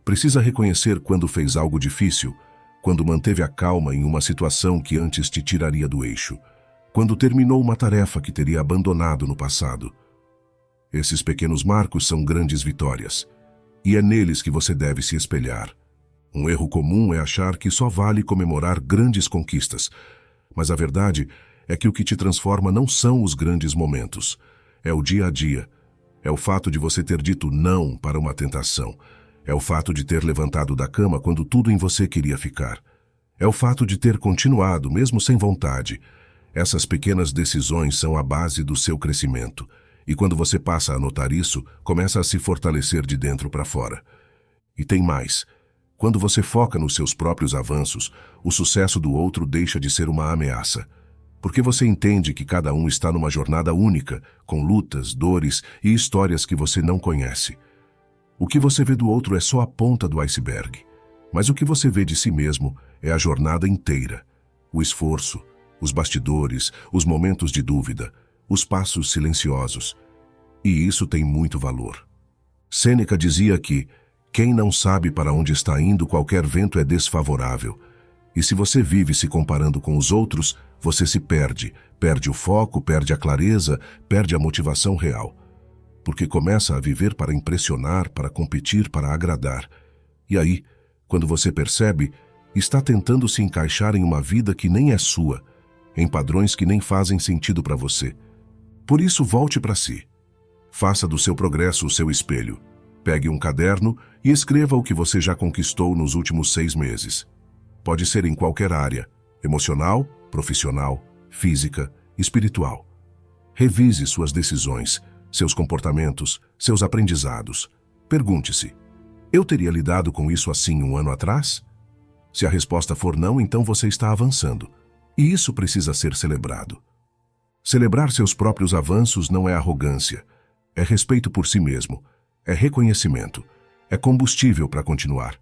Precisa reconhecer quando fez algo difícil, quando manteve a calma em uma situação que antes te tiraria do eixo, quando terminou uma tarefa que teria abandonado no passado. Esses pequenos marcos são grandes vitórias, e é neles que você deve se espelhar. Um erro comum é achar que só vale comemorar grandes conquistas, mas a verdade é que o que te transforma não são os grandes momentos, é o dia a dia, é o fato de você ter dito não para uma tentação, é o fato de ter levantado da cama quando tudo em você queria ficar, é o fato de ter continuado mesmo sem vontade. Essas pequenas decisões são a base do seu crescimento, e quando você passa a notar isso, começa a se fortalecer de dentro para fora. E tem mais. Quando você foca nos seus próprios avanços, o sucesso do outro deixa de ser uma ameaça. Porque você entende que cada um está numa jornada única, com lutas, dores e histórias que você não conhece. O que você vê do outro é só a ponta do iceberg, mas o que você vê de si mesmo é a jornada inteira. O esforço, os bastidores, os momentos de dúvida, os passos silenciosos. E isso tem muito valor. Sêneca dizia que quem não sabe para onde está indo, qualquer vento é desfavorável. E se você vive se comparando com os outros, você se perde, perde o foco, perde a clareza, perde a motivação real. Porque começa a viver para impressionar, para competir, para agradar. E aí, quando você percebe, está tentando se encaixar em uma vida que nem é sua, em padrões que nem fazem sentido para você. Por isso, volte para si. Faça do seu progresso o seu espelho. Pegue um caderno e escreva o que você já conquistou nos últimos 6 meses. Pode ser em qualquer área, emocional, profissional, física, espiritual. Revise suas decisões, seus comportamentos, seus aprendizados. Pergunte-se: eu teria lidado com isso assim um ano atrás? Se a resposta for não, então você está avançando. E isso precisa ser celebrado. Celebrar seus próprios avanços não é arrogância, é respeito por si mesmo, é reconhecimento, é combustível para continuar.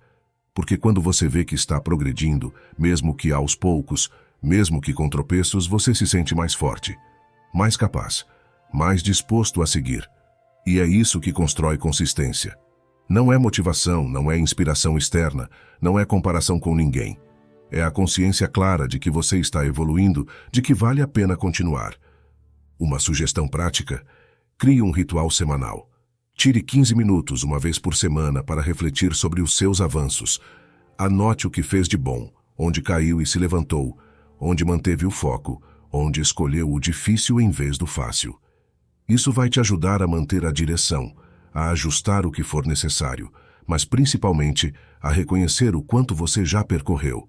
Porque quando você vê que está progredindo, mesmo que aos poucos, mesmo que com tropeços, você se sente mais forte, mais capaz, mais disposto a seguir. E é isso que constrói consistência. Não é motivação, não é inspiração externa, não é comparação com ninguém. É a consciência clara de que você está evoluindo, de que vale a pena continuar. Uma sugestão prática: crie um ritual semanal. Tire 15 minutos uma vez por semana para refletir sobre os seus avanços. Anote o que fez de bom, onde caiu e se levantou, onde manteve o foco, onde escolheu o difícil em vez do fácil. Isso vai te ajudar a manter a direção, a ajustar o que for necessário, mas principalmente a reconhecer o quanto você já percorreu.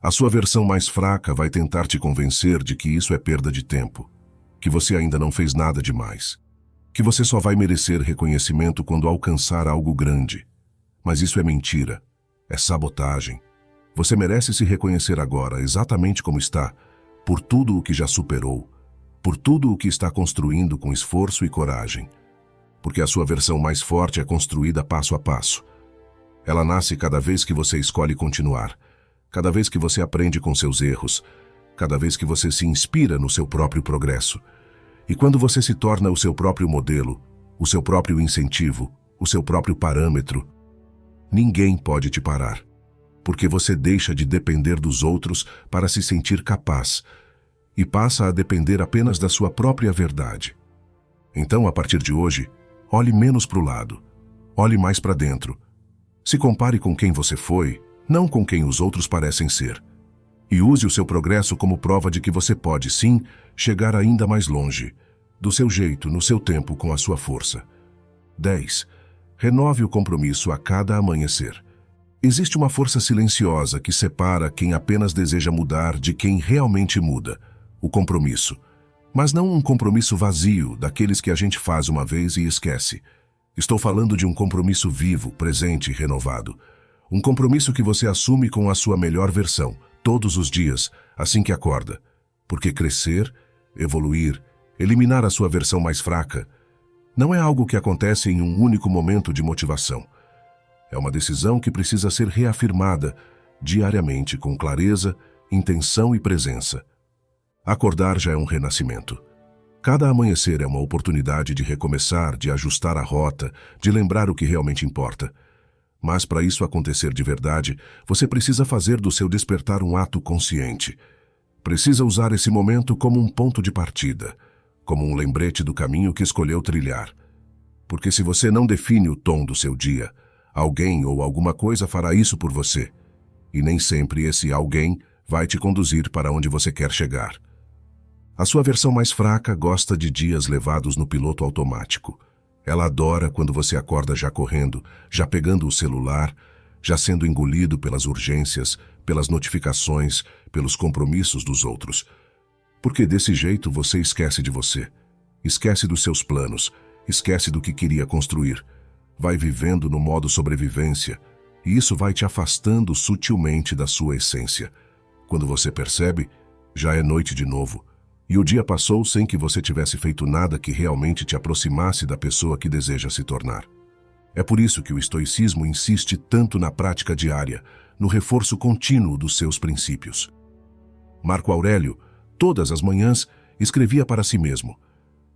A sua versão mais fraca vai tentar te convencer de que isso é perda de tempo, que você ainda não fez nada demais, que você só vai merecer reconhecimento quando alcançar algo grande. Mas isso é mentira, é sabotagem. Você merece se reconhecer agora, exatamente como está, por tudo o que já superou, por tudo o que está construindo com esforço e coragem. Porque a sua versão mais forte é construída passo a passo. Ela nasce cada vez que você escolhe continuar, cada vez que você aprende com seus erros, cada vez que você se inspira no seu próprio progresso. E quando você se torna o seu próprio modelo, o seu próprio incentivo, o seu próprio parâmetro, ninguém pode te parar, porque você deixa de depender dos outros para se sentir capaz e passa a depender apenas da sua própria verdade. Então, a partir de hoje, olhe menos para o lado, olhe mais para dentro. Se compare com quem você foi, não com quem os outros parecem ser. E use o seu progresso como prova de que você pode, sim, chegar ainda mais longe, do seu jeito, no seu tempo, com a sua força. 10. Renove o compromisso a cada amanhecer. Existe uma força silenciosa que separa quem apenas deseja mudar de quem realmente muda: o compromisso. Mas não um compromisso vazio, daqueles que a gente faz uma vez e esquece. Estou falando de um compromisso vivo, presente e renovado. Um compromisso que você assume com a sua melhor versão, todos os dias, assim que acorda. Porque crescer, evoluir, eliminar a sua versão mais fraca, não é algo que acontece em um único momento de motivação. É uma decisão que precisa ser reafirmada diariamente com clareza, intenção e presença. Acordar já é um renascimento. Cada amanhecer é uma oportunidade de recomeçar, de ajustar a rota, de lembrar o que realmente importa. Mas para isso acontecer de verdade, você precisa fazer do seu despertar um ato consciente. Precisa usar esse momento como um ponto de partida, como um lembrete do caminho que escolheu trilhar. Porque se você não define o tom do seu dia, alguém ou alguma coisa fará isso por você. E nem sempre esse alguém vai te conduzir para onde você quer chegar. A sua versão mais fraca gosta de dias levados no piloto automático. Ela adora quando você acorda já correndo, já pegando o celular, já sendo engolido pelas urgências, pelas notificações, pelos compromissos dos outros. Porque desse jeito você esquece de você, esquece dos seus planos, esquece do que queria construir. Vai vivendo no modo sobrevivência, e isso vai te afastando sutilmente da sua essência. Quando você percebe, já é noite de novo. E o dia passou sem que você tivesse feito nada que realmente te aproximasse da pessoa que deseja se tornar. É por isso que o estoicismo insiste tanto na prática diária, no reforço contínuo dos seus princípios. Marco Aurélio, todas as manhãs, escrevia para si mesmo.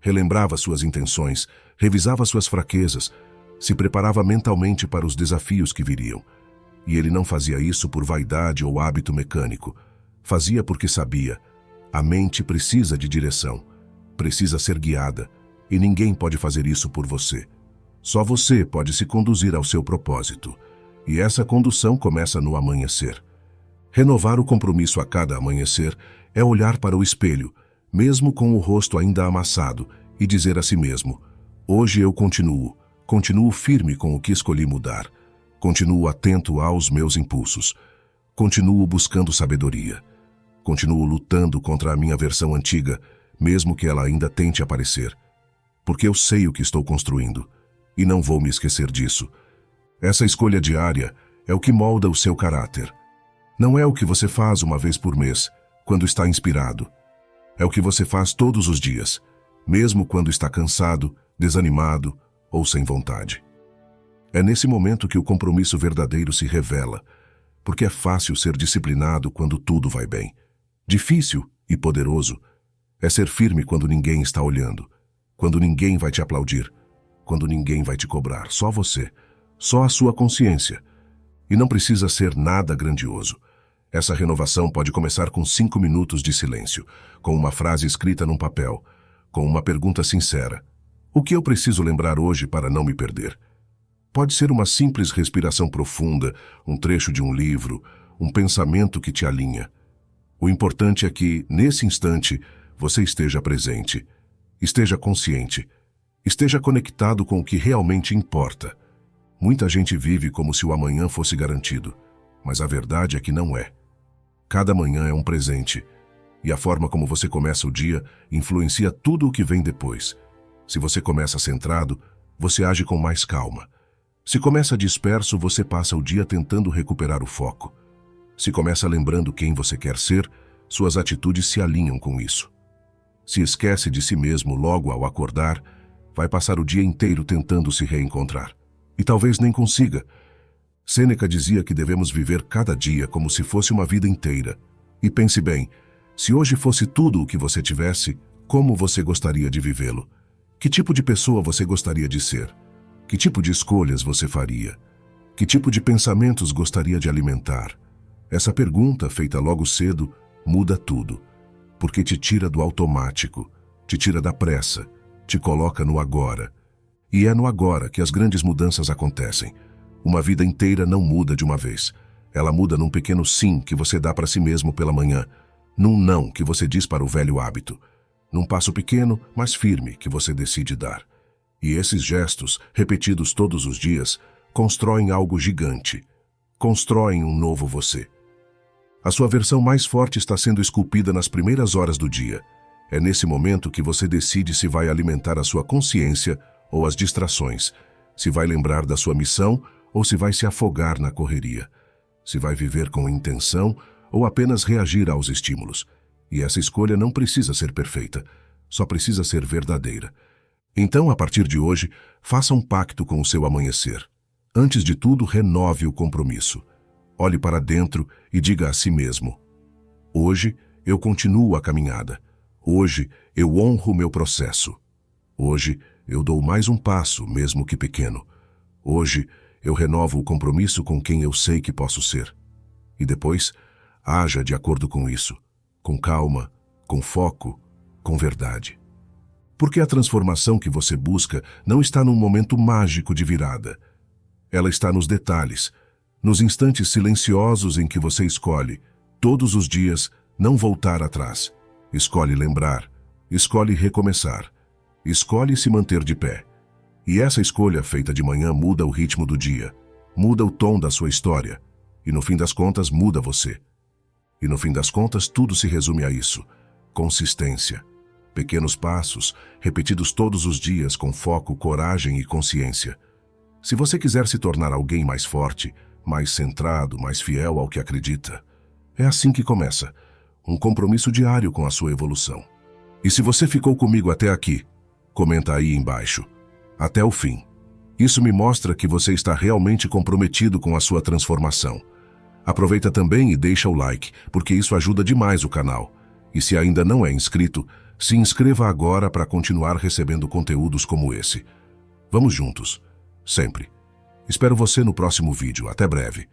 Relembrava suas intenções, revisava suas fraquezas, se preparava mentalmente para os desafios que viriam. E ele não fazia isso por vaidade ou hábito mecânico. Fazia porque sabia: a mente precisa de direção, precisa ser guiada, e ninguém pode fazer isso por você. Só você pode se conduzir ao seu propósito, e essa condução começa no amanhecer. Renovar o compromisso a cada amanhecer é olhar para o espelho, mesmo com o rosto ainda amassado, e dizer a si mesmo: hoje eu continuo firme com o que escolhi mudar, continuo atento aos meus impulsos, continuo buscando sabedoria. Continuo lutando contra a minha versão antiga, mesmo que ela ainda tente aparecer. Porque eu sei o que estou construindo. e não vou me esquecer disso. Essa escolha diária é o que molda o seu caráter. Não é o que você faz uma vez por mês, quando está inspirado. É o que você faz todos os dias, mesmo quando está cansado, desanimado ou sem vontade. É nesse momento que o compromisso verdadeiro se revela, porque é fácil ser disciplinado quando tudo vai bem. Difícil e poderoso é ser firme quando ninguém está olhando, quando ninguém vai te aplaudir, quando ninguém vai te cobrar, só você, só a sua consciência. E não precisa ser nada grandioso. Essa renovação pode começar com 5 minutos de silêncio, com uma frase escrita num papel, com uma pergunta sincera. O que eu preciso lembrar hoje para não me perder? Pode ser uma simples respiração profunda, um trecho de um livro, um pensamento que te alinha. O importante é que, nesse instante, você esteja presente, esteja consciente, esteja conectado com o que realmente importa. Muita gente vive como se o amanhã fosse garantido, mas a verdade é que não é. Cada manhã é um presente, e a forma como você começa o dia influencia tudo o que vem depois. Se você começa centrado, você age com mais calma. Se começa disperso, você passa o dia tentando recuperar o foco. Se começa lembrando quem você quer ser, suas atitudes se alinham com isso. Se esquece de si mesmo logo ao acordar, vai passar o dia inteiro tentando se reencontrar. E talvez nem consiga. Sêneca dizia que devemos viver cada dia como se fosse uma vida inteira. E pense bem, se hoje fosse tudo o que você tivesse, como você gostaria de vivê-lo? Que tipo de pessoa você gostaria de ser? Que tipo de escolhas você faria? Que tipo de pensamentos gostaria de alimentar? Essa pergunta, feita logo cedo, muda tudo, porque te tira do automático, te tira da pressa, te coloca no agora. E é no agora que as grandes mudanças acontecem. Uma vida inteira não muda de uma vez. Ela muda num pequeno sim que você dá para si mesmo pela manhã, num não que você diz para o velho hábito, num passo pequeno, mas firme que você decide dar. E esses gestos, repetidos todos os dias, constroem algo gigante, constroem um novo você. A sua versão mais forte está sendo esculpida nas primeiras horas do dia. É nesse momento que você decide se vai alimentar a sua consciência ou as distrações, se vai lembrar da sua missão ou se vai se afogar na correria, se vai viver com intenção ou apenas reagir aos estímulos. E essa escolha não precisa ser perfeita, só precisa ser verdadeira. Então, a partir de hoje, faça um pacto com o seu amanhecer. Antes de tudo, renove o compromisso. Olhe para dentro e diga a si mesmo: hoje eu continuo a caminhada. Hoje eu honro o meu processo. Hoje eu dou mais um passo, mesmo que pequeno. Hoje eu renovo o compromisso com quem eu sei que posso ser. E depois, haja de acordo com isso, com calma, com foco, com verdade. Porque a transformação que você busca não está num momento mágico de virada. Ela está nos detalhes, nos instantes silenciosos em que você escolhe, todos os dias, não voltar atrás. Escolhe lembrar, escolhe recomeçar, escolhe se manter de pé. E essa escolha feita de manhã muda o ritmo do dia, muda o tom da sua história, e no fim das contas muda você. E no fim das contas tudo se resume a isso: consistência. Pequenos passos, repetidos todos os dias com foco, coragem e consciência. Se você quiser se tornar alguém mais forte, mais centrado, mais fiel ao que acredita, é assim que começa, um compromisso diário com a sua evolução. E se você ficou comigo até aqui, comenta aí embaixo. Até o fim. Isso me mostra que você está realmente comprometido com a sua transformação. Aproveita também e deixa o like, porque isso ajuda demais o canal. E se ainda não é inscrito, se inscreva agora para continuar recebendo conteúdos como esse. Vamos juntos, sempre. Espero você no próximo vídeo. Até breve.